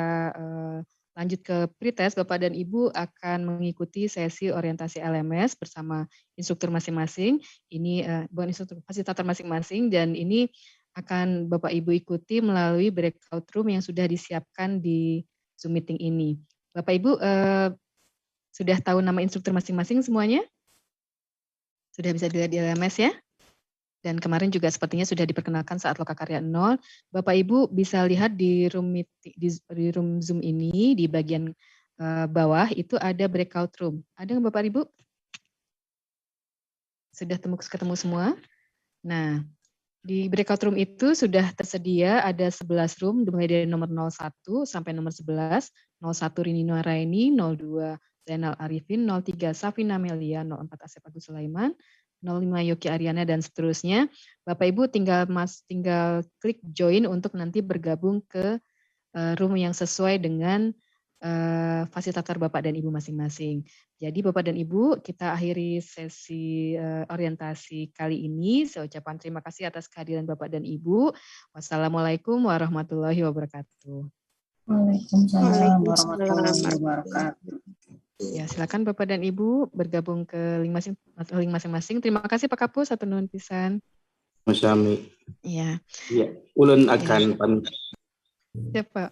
lanjut ke pretest, Bapak dan Ibu akan mengikuti sesi orientasi LMS bersama instruktur masing-masing. Ini bukan instruktur, fasilitator masing-masing, dan ini akan Bapak Ibu ikuti melalui breakout room yang sudah disiapkan di Zoom meeting ini. Bapak Ibu sudah tahu nama instruktur masing-masing semuanya? Sudah bisa dilihat di LMS ya? Dan kemarin juga sepertinya sudah diperkenalkan saat Loka Karya 0. Bapak Ibu bisa lihat di room meeting, di room Zoom ini di bagian bawah itu ada breakout room. Ada nggak Bapak Ibu? Sudah ketemu semua? Nah, di breakout room itu sudah tersedia ada 11 room mulai dari nomor 01 sampai nomor 11. 01 Rini Nuaraini, 02 Zainal Arifin, 03 Safina Melia, 04 Asep Agus Sulaiman, 05 Yoki Ariana, dan seterusnya. Bapak Ibu tinggal klik join untuk nanti bergabung ke room yang sesuai dengan fasilitator Bapak dan Ibu masing-masing. Jadi Bapak dan Ibu, kita akhiri sesi orientasi kali ini. Saya ucapkan terima kasih atas kehadiran Bapak dan Ibu. Wassalamualaikum warahmatullahi wabarakatuh. Waalaikumsalam warahmatullahi wabarakatuh. Ya, silakan Bapak dan Ibu bergabung ke link masing-masing. Terima kasih Pak Kapus, satu nuhun pisan. Masami. Iya. Iya, ulun akan pamit. Ya, Pak.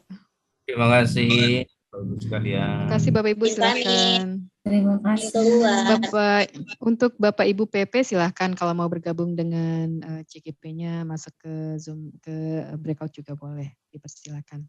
Terima kasih Bapak sekalian. Terima kasih Bapak Ibu, silakan. Terima kasih. Untuk Bapak Ibu PP silakan kalau mau bergabung dengan CGP-nya masuk ke Zoom, ke breakout juga boleh, dipersilakan.